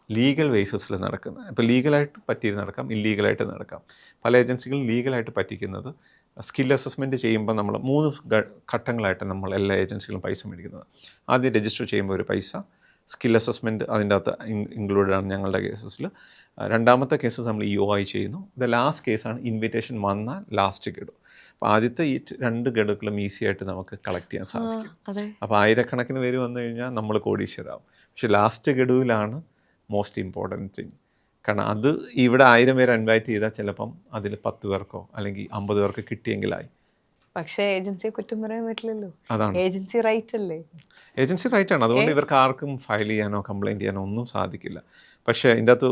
ലീഗൽ ബേസിസിൽ നടക്കുന്നത്. ഇപ്പോൾ ലീഗലായിട്ട് പറ്റീര് നടക്കാം, ഇല്ലീഗലായിട്ട് നടക്കാം. പല ഏജൻസികളും ലീഗലായിട്ട് പറ്റിക്കുന്നത് സ്കിൽ അസസ്മെൻറ്റ് ചെയ്യുമ്പോൾ നമ്മൾ 3 ഘട്ടങ്ങളായിട്ട് നമ്മൾ എല്ലാ ഏജൻസികളും പൈസ മേടിക്കുന്നത്. ആദ്യം രജിസ്റ്റർ ചെയ്യുമ്പോൾ ഒരു പൈസ, സ്കിൽ അസസ്മെൻറ്റ് അതിൻ്റെ അകത്ത് ഇൻക്ലൂഡഡ് ആണ് ഞങ്ങളുടെ കേസസിൽ. രണ്ടാമത്തെ കേസ് നമ്മൾ EOI ചെയ്യുന്നു. ലാസ്റ്റ് കേസാണ് ഇൻവിറ്റേഷൻ വന്നാൽ ലാസ്റ്റ് ഗഡു. അപ്പോൾ ആദ്യത്തെ ഈ 2 ഗഡുക്കളും ഈസി ആയിട്ട് നമുക്ക് കളക്ട് ചെയ്യാൻ സാധിക്കും. അപ്പോൾ ആയിരക്കണക്കിന് പേര് വന്നു കഴിഞ്ഞാൽ നമ്മൾ കോടീശ്വരാകും. പക്ഷേ ലാസ്റ്റ് ഗഡുവിലാണ് മോസ്റ്റ് ഇമ്പോർട്ടൻറ്റ് തിങ്. കാരണം അത് ഇവിടെ 1000 പേര് ഇൻവൈറ്റ് ചെയ്താൽ ചിലപ്പം അതിൽ 10 പേർക്കോ അല്ലെങ്കിൽ 50 പേർക്ക് കിട്ടിയെങ്കിലായി. പക്ഷേ ഏജൻസിയെ കുറ്റം പറയാൻ പറ്റില്ലല്ലോ, അതാണ് ഏജൻസി റൈറ്റ് അല്ലേ? ഏജൻസി റൈറ്റാണ്. അതുകൊണ്ട് ഇവർക്ക് ആർക്കും ഫയൽ ചെയ്യാനോ കംപ്ലയിൻറ്റ് ചെയ്യാനോ ഒന്നും സാധിക്കില്ല. പക്ഷേ ഇതിൻ്റെ അകത്ത്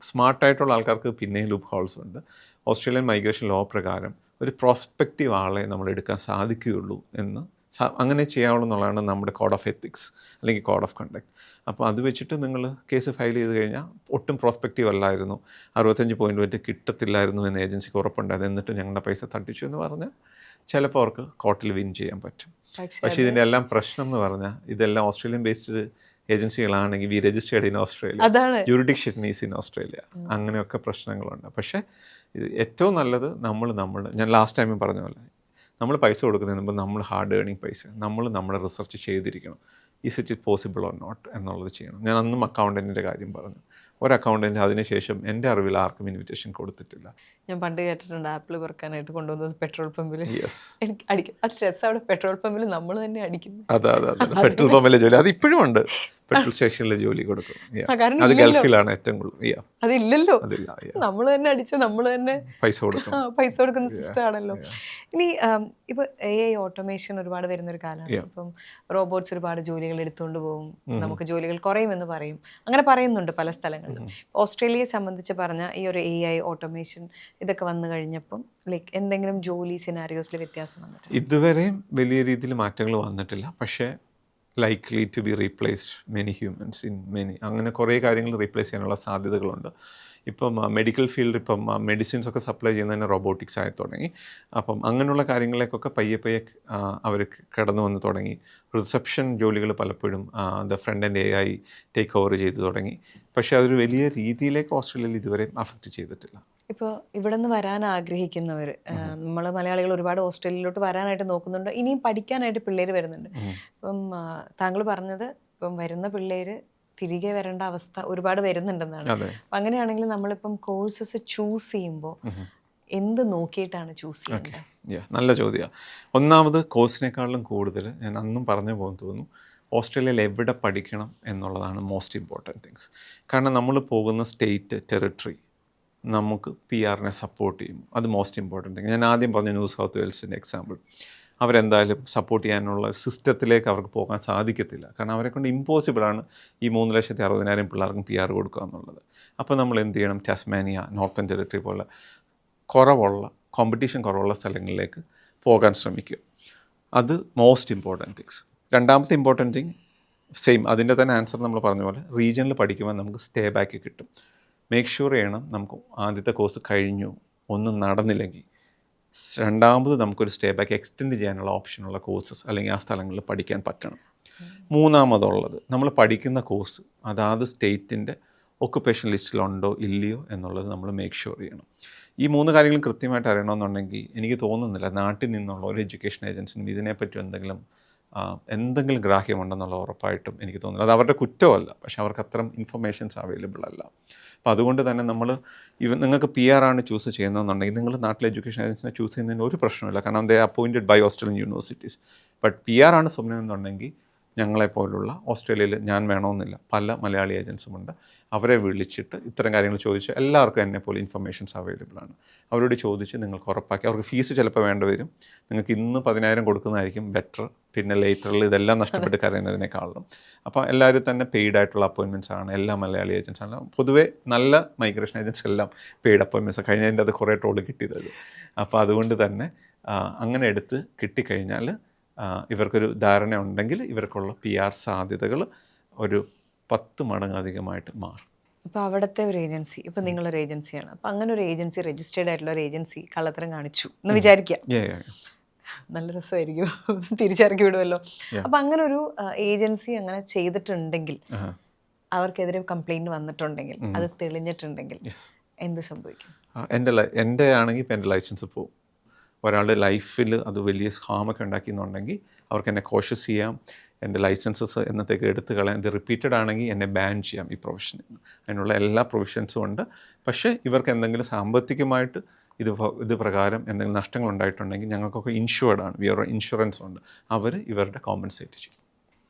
സ്മാർട്ടായിട്ടുള്ള ആൾക്കാർക്ക് പിന്നെയും ലൂപ്പ് ഹോൾസ് ഉണ്ട്. ഓസ്ട്രേലിയൻ മൈഗ്രേഷൻ ലോ പ്രകാരം ഒരു പ്രോസ്പെക്റ്റീവ് ആളെ നമ്മൾ എടുക്കാൻ സാധിക്കുകയുള്ളൂ എന്ന് അങ്ങനെ ചെയ്യാവുള്ളൂ എന്നുള്ളതാണ് നമ്മുടെ കോഡ് ഓഫ് എത്തിക്സ് അല്ലെങ്കിൽ കോഡ് ഓഫ് കണ്ടക്ട്. അപ്പോൾ അത് വെച്ചിട്ട് നിങ്ങൾ കേസ് ഫയൽ ചെയ്ത് കഴിഞ്ഞാൽ ഒട്ടും പ്രോസ്പെക്റ്റീവ് അല്ലായിരുന്നു, 65 പോയിന്റ് വെച്ച് കിട്ടത്തില്ലായിരുന്നു എന്ന് ഏജൻസിക്ക് ഉറപ്പുണ്ടായത്, എന്നിട്ട് ഞങ്ങളുടെ പൈസ തട്ടിച്ചു എന്ന് പറഞ്ഞാൽ ചിലപ്പോൾ അവർക്ക് കോർട്ടിൽ വിൻ ചെയ്യാൻ പറ്റും. പക്ഷേ ഇതിൻ്റെ എല്ലാം പ്രശ്നം എന്ന് പറഞ്ഞാൽ ഇതെല്ലാം ഓസ്ട്രേലിയൻ ബേസ്ഡ് ഏജൻസികളാണെങ്കിൽ we registered in Australia, jurisdiction is in Australia, അങ്ങനെയൊക്കെ പ്രശ്നങ്ങളുണ്ട്. പക്ഷേ ഇത് ഏറ്റവും നല്ലത് ഞാൻ ലാസ്റ്റ് ടൈമും പറഞ്ഞ പോലെ നമ്മൾ പൈസ കൊടുക്കുന്നതിന് മുമ്പ് നമ്മൾ ഹാർഡ് ഏണിങ് പൈസ നമ്മൾ നമ്മുടെ റിസർച്ച് ചെയ്തിരിക്കണം. Is it possible or not എന്നുള്ളത് ചെയ്യണം. ഞാൻ അന്നും അക്കൗണ്ടൻറ്റിൻ്റെ കാര്യം പറഞ്ഞു. ഒരു അക്കൗണ്ടൻറ്റ് അതിനുശേഷം എൻ്റെ അറിവിൽ ആർക്കും ഇൻവിറ്റേഷൻ കൊടുത്തിട്ടില്ല. ഞാൻ പണ്ട് കേട്ടിട്ടുണ്ട് ആപ്പിൾ പെറുക്കാനായിട്ട് കൊണ്ടുവന്നത് പെട്രോൾ പമ്പിൽ. യെസ്, എനിക്ക് അടിക്കും അത് രസം. അവിടെ പെട്രോൾ പമ്പിൽ നമ്മൾ തന്നെ അടിക്കുന്നു. അതെ പെട്രോൾ പമ്പിലെ ജോലി അത് ഇപ്പോഴും ഉണ്ട്. പെട്രോൾ സ്റ്റേഷനിലെ ജോലി കൊടുക്കും. അത് ഗൾഫിലാണ് ഏറ്റവും കൂടുതൽ. അതില്ലല്ലോ, നമ്മൾ തന്നെ അടിച്ച് നമ്മൾ തന്നെ പൈസ കൊടുക്കുന്ന സിസ്റ്റം ആണല്ലോ. ഇനി ഇപ്പൊ AI ഓട്ടോമേഷൻ ഒരുപാട് വരുന്നൊരു കാലമാണ്. ഇപ്പം റോബോട്ട്സ് ഒരുപാട് ജോലികൾ എടുത്തുകൊണ്ട് പോകും, നമുക്ക് ജോലികൾ കുറയുമെന്ന് പറയും, അങ്ങനെ പറയുന്നുണ്ട് പല സ്ഥലങ്ങളിലും. ഓസ്ട്രേലിയയെ സംബന്ധിച്ച് പറഞ്ഞ ഈ ഒരു AI ഓട്ടോമേഷൻ ഇതൊക്കെ വന്നു കഴിഞ്ഞപ്പം ലൈക്ക് എന്തെങ്കിലും ജോലി സിനാരിയോസിൽ വ്യത്യാസം വന്നിട്ടുണ്ട്? ഇതുവരെയും വലിയ രീതിയിൽ മാറ്റങ്ങൾ വന്നിട്ടില്ല. പക്ഷേ likely to be replaced many humans in many, അങ്ങനെ കുറേ കാര്യങ്ങൾ റീപ്ലേസ് ചെയ്യാനുള്ള സാധ്യതകളുണ്ട്. ഇപ്പം മെഡിക്കൽ ഫീൽഡ്, ഇപ്പം മെഡിസിൻസ് ഒക്കെ സപ്ലൈ ചെയ്യുന്നതിന് റോബോട്ടിക്സ് ആയി തുടങ്ങി. അപ്പം അങ്ങനെയുള്ള കാര്യങ്ങളിലേക്കൊക്കെ പയ്യെ അവർ കടന്നു വന്ന് തുടങ്ങി. റിസപ്ഷൻ ജോലികൾ പലപ്പോഴും the front and AI take over ചെയ്ത് തുടങ്ങി. പക്ഷേ അതൊരു വലിയ രീതിയിലേക്ക് ഓസ്ട്രേലിയയിൽ ഇതുവരെ അഫക്റ്റ് ചെയ്തിട്ടില്ല. ഇപ്പോൾ ഇവിടെ നിന്ന് വരാൻ ആഗ്രഹിക്കുന്നവർ, നമ്മൾ മലയാളികൾ ഒരുപാട് ഓസ്ട്രേലിയയിലോട്ട് വരാനായിട്ട് നോക്കുന്നുണ്ട്, ഇനിയും പഠിക്കാനായിട്ട് പിള്ളേർ വരുന്നുണ്ട്. ഇപ്പം താങ്കൾ പറഞ്ഞത് ഇപ്പം വരുന്ന പിള്ളേർ തിരികെ വരേണ്ട അവസ്ഥ ഒരുപാട് വരുന്നുണ്ടെന്നാണ്. അപ്പം അങ്ങനെയാണെങ്കിൽ നമ്മളിപ്പം കോഴ്സസ് ചൂസ് ചെയ്യുമ്പോൾ എന്ത് നോക്കിയിട്ടാണ് ചൂസ് ചെയ്യുന്നത്? നല്ല ചോദ്യമാണ്. ഒന്നാമത് കോഴ്സിനേക്കാളും കൂടുതൽ ഞാൻ അന്നും പറഞ്ഞു പോകുന്നു തോന്നുന്നു, ഓസ്ട്രേലിയയിൽ എവിടെ പഠിക്കണം എന്നുള്ളതാണ് മോസ്റ്റ് ഇമ്പോർട്ടൻറ്റ് തിങ്സ്. കാരണം നമ്മൾ പോകുന്ന സ്റ്റേറ്റ് ടെറിട്ടറി നമുക്ക് PR-നെ സപ്പോർട്ട് ചെയ്യും. അത് മോസ്റ്റ് ഇമ്പോർട്ടൻ്റ് തിങ്. ഞാൻ ആദ്യം പറഞ്ഞ ന്യൂ സൗത്ത് വെയിൽസിൻ്റെ എക്സാമ്പിൾ, അവരെന്തായാലും സപ്പോർട്ട് ചെയ്യാനുള്ള സിസ്റ്റത്തിലേക്ക് അവർക്ക് പോകാൻ സാധിക്കത്തില്ല. കാരണം അവരെ കൊണ്ട് ഇമ്പോസിബിളാണ് ഈ 3,60,000 പിള്ളേർക്കും PR കൊടുക്കുക എന്നുള്ളത്. അപ്പോൾ നമ്മൾ എന്ത് ചെയ്യണം? ടാസ്മാനിയ, നോർത്തേൺ ടെറിട്ടറി പോലെ കോമ്പറ്റീഷൻ കുറവുള്ള സ്ഥലങ്ങളിലേക്ക് പോകാൻ ശ്രമിക്കുക. അത് മോസ്റ്റ് ഇമ്പോർട്ടൻറ്റ് തിങ്സ്. രണ്ടാമത്തെ ഇമ്പോർട്ടൻറ്റ് തിങ് സെയിം, അതിൻ്റെ തന്നെ ആൻസർ നമ്മൾ പറഞ്ഞ പോലെ റീജിയനിൽ പഠിക്കുമ്പോൾ നമുക്ക് സ്റ്റേ ബാക്ക് കിട്ടും. മേക്ക് ഷുവർ ചെയ്യണം നമുക്ക് ആദ്യത്തെ കോഴ്സ് കഴിഞ്ഞു ഒന്നും നടന്നില്ലെങ്കിൽ രണ്ടാമത് നമുക്കൊരു സ്റ്റേ ബാക്ക് എക്സ്റ്റെൻഡ് ചെയ്യാനുള്ള ഓപ്ഷനുള്ള കോഴ്സസ് അല്ലെങ്കിൽ ആ സ്ഥലങ്ങളിൽ പഠിക്കാൻ പറ്റണം. മൂന്നാമതുള്ളത് നമ്മൾ പഠിക്കുന്ന കോഴ്സ് അതാത് സ്റ്റേറ്റിൻ്റെ ഒക്കുപേഷൻ ലിസ്റ്റിലുണ്ടോ ഇല്ലയോ എന്നുള്ളത് നമ്മൾ മേക്ക് ഷുവർ ചെയ്യണം. ഈ 3 കാര്യങ്ങളും കൃത്യമായിട്ട് അറിയണമെന്നുണ്ടെങ്കിൽ എനിക്ക് തോന്നുന്നില്ല നാട്ടിൽ നിന്നുള്ള ഒരു എഡ്യൂക്കേഷൻ ഏജൻസിനും ഇതിനെപ്പറ്റി എന്തെങ്കിലും ഗ്രാഹ്യമുണ്ടെന്നുള്ള ഉറപ്പായിട്ടും എനിക്ക് തോന്നുന്നില്ല. അത് അവരുടെ കുറ്റമല്ല, പക്ഷെ അവർക്ക് അത്തരം ഇൻഫർമേഷൻസ് അവൈലബിൾ അല്ല. അപ്പോൾ അതുകൊണ്ട് തന്നെ നിങ്ങൾക്ക് PR ആണ് ചൂസ് ചെയ്യുന്നതെന്നുണ്ടെങ്കിൽ നിങ്ങൾ നാട്ടിലെ എഡ്യൂക്കേഷൻ ഏജൻസിനെ ചൂസ് ചെയ്യുന്നതിന് ഒരു പ്രശ്നമില്ല. കാരണം they appointed by Australian universities. But PR ആണ് സ്വപ്നം എന്നുണ്ടെങ്കിൽ ഞങ്ങളെപ്പോലുള്ള ഓസ്ട്രേലിയയിൽ ഞാൻ വേണമെന്നില്ല, പല മലയാളി ഏജൻസുമുണ്ട്. അവരെ വിളിച്ചിട്ട് ഇത്തരം കാര്യങ്ങൾ ചോദിച്ച് എല്ലാവർക്കും എന്നെപ്പോലെ ഇൻഫർമേഷൻസ് അവൈലബിൾ ആണ്. അവരോട് ചോദിച്ച് നിങ്ങൾക്ക് ഉറപ്പാക്കി, അവർക്ക് ഫീസ് ചിലപ്പോൾ വേണ്ടി വരും, നിങ്ങൾക്ക് ഇന്ന് 10,000 കൊടുക്കുന്നതായിരിക്കും ബെറ്റർ, പിന്നെ ലേറ്ററിൽ ഇതെല്ലാം നഷ്ടപ്പെട്ട് കരയുന്നതിനേക്കാളും. അപ്പോൾ എല്ലാവരും തന്നെ പെയ്ഡ് ആയിട്ടുള്ള അപ്പോയിൻമെൻറ്റ്സ് ആണ് എല്ലാ മലയാളി ഏജൻസാണ്. പൊതുവേ നല്ല മൈഗ്രേഷൻ ഏജൻസ് എല്ലാം പെയ്ഡ് അപ്പോയിൻമെൻറ്റ്സ്. കഴിഞ്ഞതിൻ്റെ അത് കുറേ ട്രോള് കിട്ടിയത്. അപ്പോൾ അതുകൊണ്ട് തന്നെ അങ്ങനെ എടുത്ത് കിട്ടിക്കഴിഞ്ഞാൽ ഇവർക്കൊരു ധാരണ ഉണ്ടെങ്കിൽ ഇവർക്കുള്ള PR സാധ്യതകൾ ഒരു 10 മടങ്ങ് അധികമായിട്ട് മാറും. ഇപ്പോൾ അവിടുത്തെ ഒരു ഏജൻസി, ഇപ്പോൾ നിങ്ങളൊരു ഏജൻസിയാണ്, അപ്പോൾ അങ്ങനെ ഒരു ഏജൻസി, രജിസ്റ്റേർഡ് ആയിട്ടുള്ള ഒരു ഏജൻസി കള്ളത്തരം കാണിച്ചു എന്ന് വിചാരിക്കുക, നല്ല രസമായിരിക്കും, തിരിച്ചിറക്കി വിടുമല്ലോ. അപ്പം അങ്ങനെ ഒരു ഏജൻസി അങ്ങനെ ചെയ്തിട്ടുണ്ടെങ്കിൽ, അവർക്കെതിരെ കംപ്ലൈൻറ്റ് വന്നിട്ടുണ്ടെങ്കിൽ, അത് തെളിഞ്ഞിട്ടുണ്ടെങ്കിൽ എന്ത് സംഭവിക്കും? എൻ്റെ ആണെങ്കിൽ ഇപ്പം എൻ്റെ ലൈസൻസ് പോകും. ഒരാളുടെ ലൈഫിൽ അത് വലിയ ഹാമൊക്കെ ഉണ്ടാക്കിയെന്നുണ്ടെങ്കിൽ അവർക്ക് എന്നെ കോഷ്യസ് ചെയ്യാം, എൻ്റെ ലൈസൻസസ് എന്നത്തേക്ക് എടുത്ത് കളയാം. ഇത് റിപ്പീറ്റഡ് ആണെങ്കിൽ എന്നെ ബാൻ ചെയ്യാം ഈ പ്രൊഫഷനിൽ നിന്ന്. അതിനുള്ള എല്ലാ പ്രൊവിഷൻസും ഉണ്ട്. പക്ഷേ ഇവർക്ക് എന്തെങ്കിലും സാമ്പത്തികമായിട്ട് ഇത് പ്രകാരം എന്തെങ്കിലും നഷ്ടങ്ങൾ ഉണ്ടായിട്ടുണ്ടെങ്കിൽ ഞങ്ങൾക്കൊക്കെ ഇൻഷുർഡാണ്, ഇൻഷുറൻസ് ഉണ്ട്, അവർ ഇവരുടെ കോമ്പൻസേറ്റ് ചെയ്യും.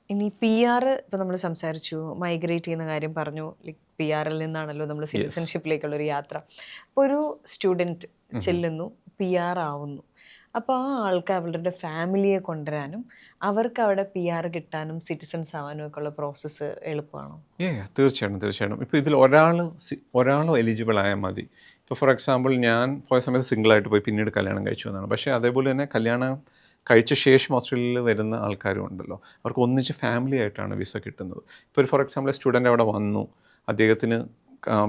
ഇനി PR ഇപ്പോൾ നമ്മൾ സംസാരിച്ചു, മൈഗ്രേറ്റ് ചെയ്യുന്ന കാര്യം പറഞ്ഞു, ലൈക്ക് PRൽ നിന്നാണല്ലോ നമ്മൾ സിറ്റിസൺഷിപ്പിലേക്കുള്ളൊരു യാത്ര. അപ്പോൾ ഒരു സ്റ്റുഡൻറ്റ് ചെല്ലുന്നു, PR ആവുന്നു, അപ്പോൾ ആ ആൾക്ക് അവരുടെ ഫാമിലിയെ കൊണ്ടുവരാനും അവർക്ക് അവിടെ PR കിട്ടാനും സിറ്റിസൺസ് ആവാനും ഒക്കെ ഉള്ള പ്രോസസ്സ് എളുപ്പമാണോ? തീർച്ചയായിട്ടും. ഇപ്പോൾ ഇതിൽ ഒരാളോ എലിജിബിൾ ആയാൽ മതി. ഇപ്പോൾ ഫോർ എക്സാമ്പിൾ ഞാൻ പോയ സമയത്ത് സിംഗിളായിട്ട് പോയി പിന്നീട് കല്യാണം കഴിച്ചു എന്നാണ്. പക്ഷേ അതേപോലെ തന്നെ കല്യാണം കഴിച്ച ശേഷം ഓസ്ട്രേലിയയിൽ വരുന്ന ആൾക്കാരും ഉണ്ടല്ലോ, അവർക്ക് ഒന്നിച്ച് ഫാമിലി ആയിട്ടാണ് വിസ കിട്ടുന്നത്. ഇപ്പോൾ ഒരു ഫോർ എക്സാമ്പിൾ സ്റ്റുഡൻ്റ് അവിടെ വന്നു, അദ്ദേഹത്തിന്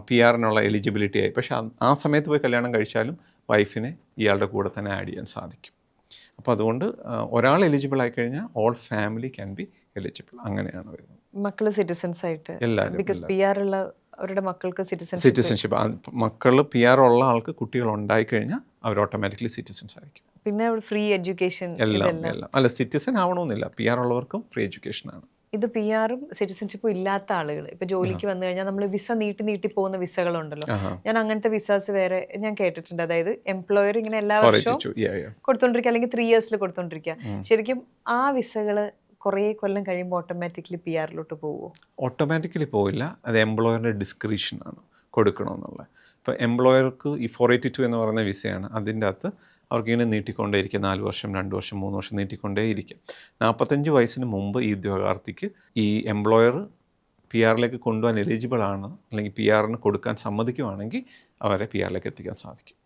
PRനുള്ള എലിജിബിലിറ്റി ആയി, പക്ഷേ ആ സമയത്ത് പോയി കല്യാണം കഴിച്ചാലും വൈഫിനെ ഇയാളുടെ കൂടെ തന്നെ ആഡ് ചെയ്യാൻ സാധിക്കും. അപ്പോൾ അതുകൊണ്ട് ഒരാൾ എലിജിബിൾ ആയി കഴിഞ്ഞാൽ all family can be eligible. അങ്ങനെയാണ് വരുന്നത്. മക്കൾ സിറ്റിസൺസ് ആയിട്ട് എല്ലാവരും, ബിക്കോസ് PR ഉള്ള അവരുടെ മക്കൾക്ക് സിറ്റിസൺഷിപ്പ്, മക്കൾ PR ഉള്ള ആൾക്ക് കുട്ടികൾ ഉണ്ടായിക്കഴിഞ്ഞാൽ അവർ ഓട്ടോമാറ്റിക്കലി സിറ്റിസൺസ് ആയിരിക്കും. പിന്നെ ഫ്രീ എഡ്യൂക്കേഷൻ എല്ലാം അല്ല, സിറ്റിസൺ ആവണമെന്നില്ല, PR ഉള്ളവർക്കും ഫ്രീ എഡ്യൂക്കേഷനാണ്. ഇത് PR-ഉം സിറ്റിസൺഷിപ്പും ഇല്ലാത്ത ആളുകൾ ഇപ്പോൾ ജോലിക്ക് വന്നു കഴിഞ്ഞാൽ നമ്മൾ വിസ നീട്ടി പോകുന്ന വിസകളുണ്ടല്ലോ, ഞാൻ അങ്ങനത്തെ വിസാസ് വേറെ ഞാൻ കേട്ടിട്ടുണ്ട്. അതായത് എംപ്ലോയർ ഇങ്ങനെ എല്ലാ വർഷവും കൊടുത്തോണ്ടിരിക്കുക, അല്ലെങ്കിൽ 3 ഇയേഴ്സിൽ കൊടുത്തോണ്ടിരിക്കുക. ശരിക്കും ആ വിസകൾ കുറേ കൊല്ലം കഴിയുമ്പോൾ ഓട്ടോമാറ്റിക്കലി PR-ലോട്ട് പോവുമോ? ഓട്ടോമാറ്റിക്കലി പോവില്ല, അത് എംപ്ലോയറിൻ്റെ ഡിസ്ക്രിപ്ഷനാണ് കൊടുക്കണമെന്നുള്ളത്. ഇപ്പോൾ എംപ്ലോയർക്ക് ഈ 482 എന്ന് പറയുന്ന വിസയാണ്, അതിൻ്റെ അകത്ത് അവർക്കിങ്ങനെ നീട്ടിക്കൊണ്ടേയിരിക്കും, 4 വർഷം 2 വർഷം 3 വർഷം നീട്ടിക്കൊണ്ടേയിരിക്കും. 45 വയസ്സിന് മുമ്പ് ഈ ഉദ്യോഗാർത്ഥിക്ക് ഈ എംപ്ലോയർ PR-ലേക്ക് കൊണ്ടുപോകാൻ എലിജിബിൾ ആണ്, അല്ലെങ്കിൽ PR-ന് കൊടുക്കാൻ സമ്മതിക്കുവാണെങ്കിൽ അവരെ PR-ലേക്ക് എത്തിക്കാൻ സാധിക്കും.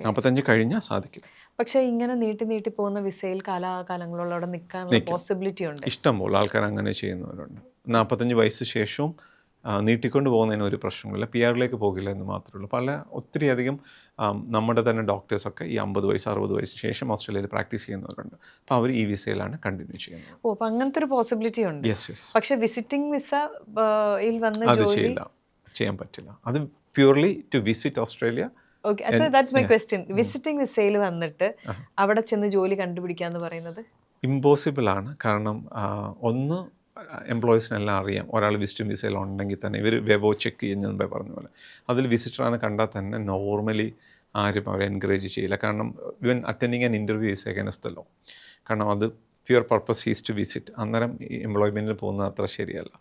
45 കഴിഞ്ഞാൽ സാധിക്കും. പക്ഷേ ഇങ്ങനെ നീട്ടി പോകുന്ന വിസയിൽ കാലാകാലങ്ങളോളം അവിടെ നിൽക്കാനുള്ള പോസിബിലിറ്റി ഉണ്ട്. ഇഷ്ടംപോലെ ആൾക്കാർ അങ്ങനെ ചെയ്യുന്നവരുണ്ട്. 45 വയസ്സ് ശേഷവും നീട്ടിക്കൊണ്ട് പോകുന്നതിന് ഒരു പ്രശ്നമില്ല, PR-ലേക്ക് പോകില്ല എന്ന് മാത്രമേ ഉള്ളൂ. ഒത്തിരി അധികം നമ്മുടെ തന്നെ ഡോക്ടേഴ്സൊക്കെ ഈ 50 വയസ്സ് 60 വയസ്സിന് ശേഷം ഓസ്ട്രേലിയയിൽ പ്രാക്ടീസ് ചെയ്യുന്നവരുണ്ട്. അപ്പോൾ അവർ ഈ വിസയിലാണ് കണ്ടിന്യൂ ചെയ്യുന്നത്. അപ്പോൾ അങ്ങനത്തെ ഒരു പോസിബിലിറ്റി ഉണ്ട്. പക്ഷേ വിസിറ്റിംഗ് വിസ അത് ചെയ്യാൻ പറ്റില്ല. അത് purely to visit Australia. Okay, so that's my question. Visiting വിസയിൽ വന്നിട്ട് അവിടെ ചെന്ന് ജോലി കണ്ടുപിടിക്കാന്ന് പറയുന്നത് ഇമ്പോസിബിൾ ആണ്. കാരണം ഒന്ന്, എംപ്ലോയീസിനെല്ലാം അറിയാം ഒരാൾ വിസിറ്റിംഗ് വിസയിൽ ഉണ്ടെങ്കിൽ തന്നെ ഇവർ വെബോ ചെക്ക് ചെയ്യുന്ന മുമ്പേ പറഞ്ഞ പോലെ അതിൽ വിസിറ്ററാണെന്ന് കണ്ടാൽ തന്നെ നോർമലി ആരും അവരെ എൻകറേജ് ചെയ്യില്ല. കാരണം even attending an interview is against the law. കാരണം അത് pure purpose is to visit. അന്നേരം ഈ എംപ്ലോയ്മെൻറ്റിൽ പോകുന്നത് അത്ര ശരിയല്ല.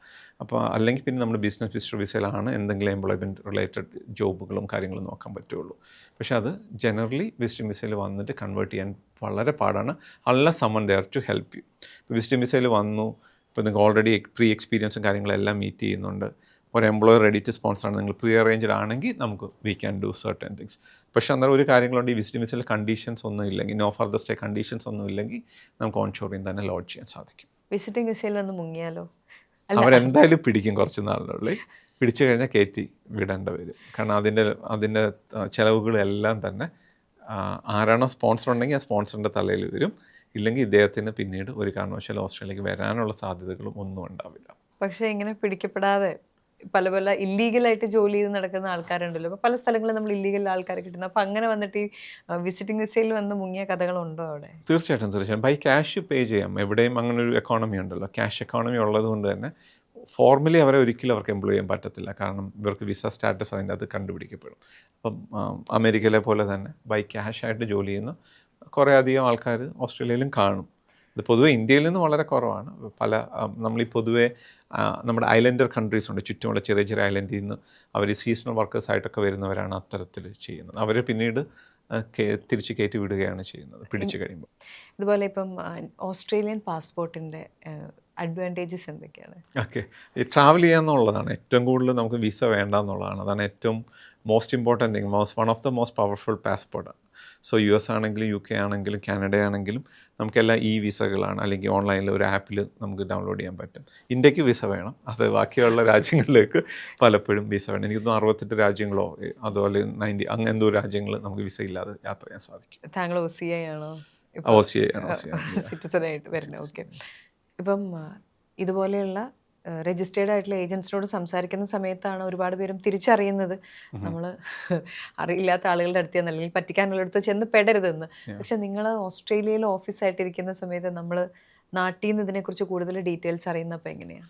അപ്പോൾ അല്ലെങ്കിൽ പിന്നെ നമ്മൾ ബിസിനസ് വിസിറ്റർ വിസയിലാണ് എന്തെങ്കിലും എംപ്ലോയ്മെൻറ്റ് റിലേറ്റഡ് ജോബുകളും കാര്യങ്ങളും നോക്കാൻ പറ്റുള്ളൂ. പക്ഷേ അത് ജനറലി വിസിറ്റിംഗ് വിസയിൽ വന്നിട്ട് കൺവേർട്ട് ചെയ്യാൻ വളരെ പാടാണ്. അല്ല someone there to help you. ഇപ്പോൾ വിസിറ്റിംഗ് വിസയിൽ വന്നു, ഇപ്പോൾ നിങ്ങൾക്ക് ഓൾറെഡി പ്രീ എക്സ്പീരിയൻസും കാര്യങ്ങളെല്ലാം മീറ്റ് ചെയ്യുന്നുണ്ട്, ഒരു എംപ്ലോയർ റെഡി ടു സ്പോൺസർ ആണ്, നിങ്ങൾ പ്രീ അറേഞ്ച്ഡ് ആണെങ്കിൽ നമുക്ക് we can do certain things. പക്ഷേ അന്നേരം ഒരു കാര്യങ്ങളുണ്ട്, ഈ വിസിറ്റിംഗ് വിസയിൽ കണ്ടീഷൻസ് ഒന്നും ഇല്ലെങ്കിൽ, നോ ഫർദർ സ്റ്റേ കണ്ടീഷൻസ് ഒന്നും ഇല്ലെങ്കിൽ നമുക്ക് ഓൺ ഷോറിൽ തന്നെ ലോഡ് ചെയ്യാൻ സാധിക്കും. വിസിറ്റിംഗ് വിസയിൽ വന്ന് മുങ്ങിയാലോ അവരെന്തായാലും പിടിക്കും, കുറച്ച് നാളിനുള്ളിൽ പിടിച്ചു കഴിഞ്ഞാൽ കയറ്റി വിടേണ്ടി വരും. കാരണം അതിൻ്റെ ചിലവുകളെല്ലാം തന്നെ ആരാണോ സ്പോൺസർ ഉണ്ടെങ്കിൽ ആ സ്പോൺസറിൻ്റെ തലയിൽ വരും. ഇല്ലെങ്കിൽ ഇദ്ദേഹത്തിന് പിന്നീട് ഒരു കാരണവശാലും ഓസ്ട്രേലിയയിലേക്ക് വരാനുള്ള സാധ്യതകളും ഒന്നും ഉണ്ടാവില്ല. പക്ഷേ ഇങ്ങനെ പിടിക്കപ്പെടാതെ പല ഇല്ലീഗലായിട്ട് ജോലി ചെയ്ത് നടക്കുന്ന ആൾക്കാരുണ്ടല്ലോ, അപ്പോൾ പല സ്ഥലങ്ങളിൽ നമ്മൾ ഇല്ലീഗൽ ആൾക്കാരെ കിട്ടുന്നത്. അപ്പോൾ അങ്ങനെ വന്നിട്ട് ഈ വിസിറ്റിംഗ് വിസയിൽ വന്ന് മുങ്ങിയ കഥകളുണ്ടോ അവിടെ? തീർച്ചയായിട്ടും ബൈ ക്യാഷ് പേ ചെയ്യാം. എവിടെയും അങ്ങനെ ഒരു എക്കോണമി ഉണ്ടല്ലോ, ക്യാഷ് എക്കോണമി ഉള്ളത് കൊണ്ട് തന്നെ ഫോർമലി അവരെ ഒരിക്കലും അവർക്ക് എംപ്ലോയ് ചെയ്യാൻ പറ്റത്തില്ല. കാരണം ഇവർക്ക് വിസ സ്റ്റാറ്റസ് അതിൻ്റെ അത് കണ്ടുപിടിക്കപ്പെടും. അപ്പം അമേരിക്കയിലെ പോലെ തന്നെ ബൈ ക്യാഷായിട്ട് ജോലി ചെയ്യുന്ന കുറേ അധികം ആൾക്കാർ ഓസ്ട്രേലിയയിലും കാണും. ഇത് പൊതുവെ ഇന്ത്യയിൽ നിന്ന് വളരെ കുറവാണ്. നമ്മളീ പൊതുവെ നമ്മുടെ ഐലൻഡർ കൺട്രീസ് ഉണ്ട്, ചുറ്റുമുള്ള ചെറിയ ചെറിയ ഐലൻഡിൽ നിന്ന് അവർ സീസണൽ വർക്കേഴ്സായിട്ടൊക്കെ വരുന്നവരാണ് അത്തരത്തിൽ ചെയ്യുന്നത്. അവർ പിന്നീട് തിരിച്ച് കയറ്റി വിടുകയാണ് ചെയ്യുന്നത് പിടിച്ചു കഴിയുമ്പോൾ. ഇതുപോലെ ഇപ്പം ഓസ്ട്രേലിയൻ പാസ്പോർട്ടിൻ്റെ അഡ്വാൻറ്റേജസ് എന്തൊക്കെയാണ്? ഓക്കെ, ഈ ട്രാവൽ ചെയ്യാന്നുള്ളതാണ് ഏറ്റവും കൂടുതൽ നമുക്ക് വിസ വേണ്ട എന്നുള്ളതാണ്. അതാണ് ഏറ്റവും most important thing, one of the most powerful പാസ്പോർട്ടാണ്. സോ US ആണെങ്കിലും UK ആണെങ്കിലും കാനഡ ആണെങ്കിലും നമുക്കെല്ലാം ഈ വിസകളാണ്, അല്ലെങ്കിൽ ഓൺലൈനിൽ ഒരു ആപ്പിൽ നമുക്ക് ഡൗൺലോഡ് ചെയ്യാൻ പറ്റും. ഇന്ത്യക്ക് വിസ വേണം, അത് ബാക്കിയുള്ള രാജ്യങ്ങളിലേക്ക് പലപ്പോഴും വിസ വേണം. എനിക്ക് തോന്നുന്നു 68 രാജ്യങ്ങളോ അതുപോലെ 90 അങ്ങനെ എന്തോ രാജ്യങ്ങൾ നമുക്ക് വിസ ഇല്ലാതെ യാത്ര ചെയ്യാൻ സാധിക്കും. താങ്കൾ OCI ആണോ OCI ആണ്. സിറ്റിസൺ ആയിട്ട് വരുന്നത്? ഓക്കെ. ഇപ്പം ഇതുപോലെയുള്ള രജിസ്റ്റേർഡ് ആയിട്ടുള്ള ഏജൻസിനോട് സംസാരിക്കുന്ന സമയത്താണ് ഒരുപാട് പേരും തിരിച്ചറിയുന്നത് നമ്മൾ അറിയില്ലാത്ത ആളുകളുടെ അടുത്ത് അല്ലെങ്കിൽ പറ്റിക്കാനുള്ളടുത്ത് ചെന്ന് പെടരുതെന്ന്. പക്ഷെ നിങ്ങൾ ഓസ്ട്രേലിയയിൽ ഓഫീസായിട്ടിരിക്കുന്ന സമയത്ത് നമ്മൾ നാട്ടിൽ നിന്ന് ഇതിനെക്കുറിച്ച് കൂടുതൽ ഡീറ്റെയിൽസ് അറിയുന്നപ്പോൾ എങ്ങനെയാണ്?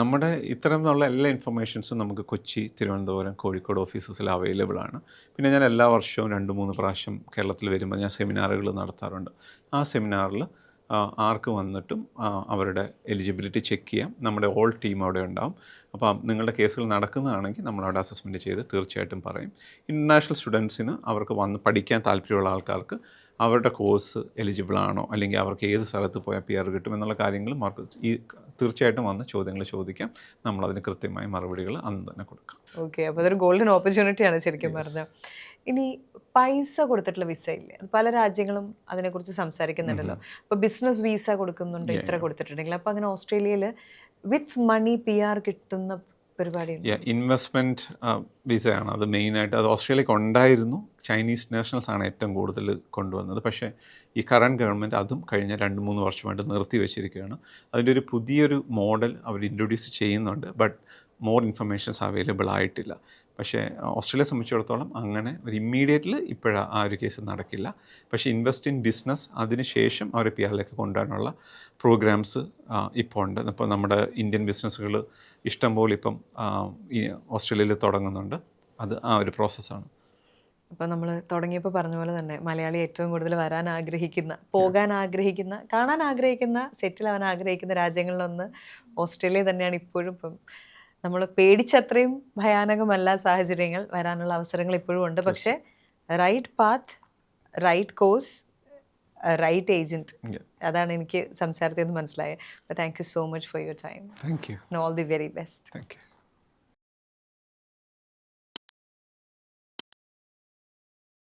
നമ്മുടെ ഇത്തരമുള്ള എല്ലാ ഇൻഫർമേഷൻസും നമുക്ക് കൊച്ചി, തിരുവനന്തപുരം, കോഴിക്കോട് ഓഫീസസിൽ അവൈലബിൾ ആണ്. പിന്നെ ഞാൻ എല്ലാ വർഷവും 2-3 പ്രാവശ്യം കേരളത്തിൽ വരുമ്പോൾ ഞാൻ സെമിനാറുകൾ നടത്താറുണ്ട്. ആ സെമിനാറിൽ ആർക്ക് വന്നിട്ടും അവരുടെ എലിജിബിലിറ്റി ചെക്ക് ചെയ്യാം. നമ്മുടെ ഓൾ ടീം അവിടെ ഉണ്ടാവും. അപ്പം നിങ്ങളുടെ കേസുകൾ നടക്കുന്നതാണെങ്കിൽ നമ്മളവിടെ അസസ്മെൻറ്റ് ചെയ്ത് തീർച്ചയായിട്ടും പറയും. ഇൻ്റർനാഷണൽ സ്റ്റുഡൻസിന് അവർക്ക് വന്ന് പഠിക്കാൻ താല്പര്യമുള്ള ആൾക്കാർക്ക് അവരുടെ കോഴ്സ് എലിജിബിൾ ആണോ, അല്ലെങ്കിൽ അവർക്ക് ഏത് സ്ഥലത്ത് പോയാൽ PR കിട്ടും എന്നുള്ള കാര്യങ്ങളും തീർച്ചയായിട്ടും വന്ന് ചോദ്യങ്ങൾ ചോദിക്കാം. നമ്മളതിന് കൃത്യമായ മറുപടികൾ അന്ന് തന്നെ കൊടുക്കാം. ഓക്കെ, അപ്പോൾ അതൊരു ഗോൾഡൻ ഓപ്പർച്യൂണിറ്റിയാണ് ശരിക്കും പറഞ്ഞാൽ. ഇനി പൈസ കൊടുത്തിട്ടുള്ള വിസ ഇല്ലേ, പല രാജ്യങ്ങളും അതിനെക്കുറിച്ച് സംസാരിക്കുന്നുണ്ടല്ലോ. അപ്പോൾ ബിസിനസ് വിസ കൊടുക്കുന്നുണ്ട് ഇത്ര കൊടുത്തിട്ടുണ്ടെങ്കിൽ, അപ്പോൾ അങ്ങനെ ഓസ്ട്രേലിയയിൽ വിത്ത് മണി PR കിട്ടുന്ന പരിപാടിയുണ്ട്? ഇൻവെസ്റ്റ്മെൻറ്റ് വിസയാണ് അത് മെയിനായിട്ട്. അത് ഓസ്ട്രേലിയക്ക് ഉണ്ടായിരുന്നു. ചൈനീസ് നാഷണൽസ് ആണ് ഏറ്റവും കൂടുതൽ കൊണ്ടുവന്നത്. പക്ഷേ ഈ കറണ്ട് ഗവൺമെൻറ് അതും കഴിഞ്ഞ 2-3 വർഷമായിട്ട് നിർത്തി വെച്ചിരിക്കുകയാണ്. അതിൻ്റെ ഒരു പുതിയൊരു മോഡൽ അവർ ഇൻട്രൊഡ്യൂസ് ചെയ്യുന്നുണ്ട്. ബട്ട് മോർ ഇൻഫർമേഷൻസ് അവൈലബിൾ ആയിട്ടില്ല. പക്ഷേ ഓസ്ട്രേലിയയെ സംബന്ധിച്ചിടത്തോളം അങ്ങനെ ഒരു ഇമ്മീഡിയറ്റ്ലി ഇപ്പോഴാണ് ആ ഒരു കേസ് നടക്കില്ല. പക്ഷേ ഇൻവെസ്റ്റ് ഇൻ ബിസിനസ് അതിന് ശേഷം അവർ PR-ലേക്ക് കൊണ്ടുവരാനുള്ള പ്രോഗ്രാംസ് ഇപ്പോൾ ഉണ്ട്. ഇപ്പോൾ നമ്മുടെ ഇന്ത്യൻ ബിസിനസ്സുകൾ ഇഷ്ടംപോലെ ഇപ്പം ഈ ഓസ്ട്രേലിയയിൽ തുടങ്ങുന്നുണ്ട്. അത് ആ ഒരു പ്രോസസ്സാണ്. അപ്പോൾ നമ്മൾ തുടങ്ങിയപ്പോൾ പറഞ്ഞ പോലെ തന്നെ മലയാളി ഏറ്റവും കൂടുതൽ വരാൻ ആഗ്രഹിക്കുന്ന, പോകാൻ ആഗ്രഹിക്കുന്ന, കാണാൻ ആഗ്രഹിക്കുന്ന, സെറ്റിൽ ആവാൻ ആഗ്രഹിക്കുന്ന രാജ്യങ്ങളിലൊന്ന് ഓസ്ട്രേലിയ തന്നെയാണ് ഇപ്പോഴും. ഇപ്പം നമ്മൾ പേടിച്ചത്രയും ഭയാനകമല്ല സാഹചര്യങ്ങൾ, വരാനുള്ള അവസരങ്ങൾ ഇപ്പോഴും ഉണ്ട്. പക്ഷേ right path, right course, right agent, അതാണ് എനിക്ക് സംസാരത്തിൽ നിന്ന് മനസ്സിലായത്. അപ്പോൾ thank you so much for your time. Thank you. All the very best. Thank U.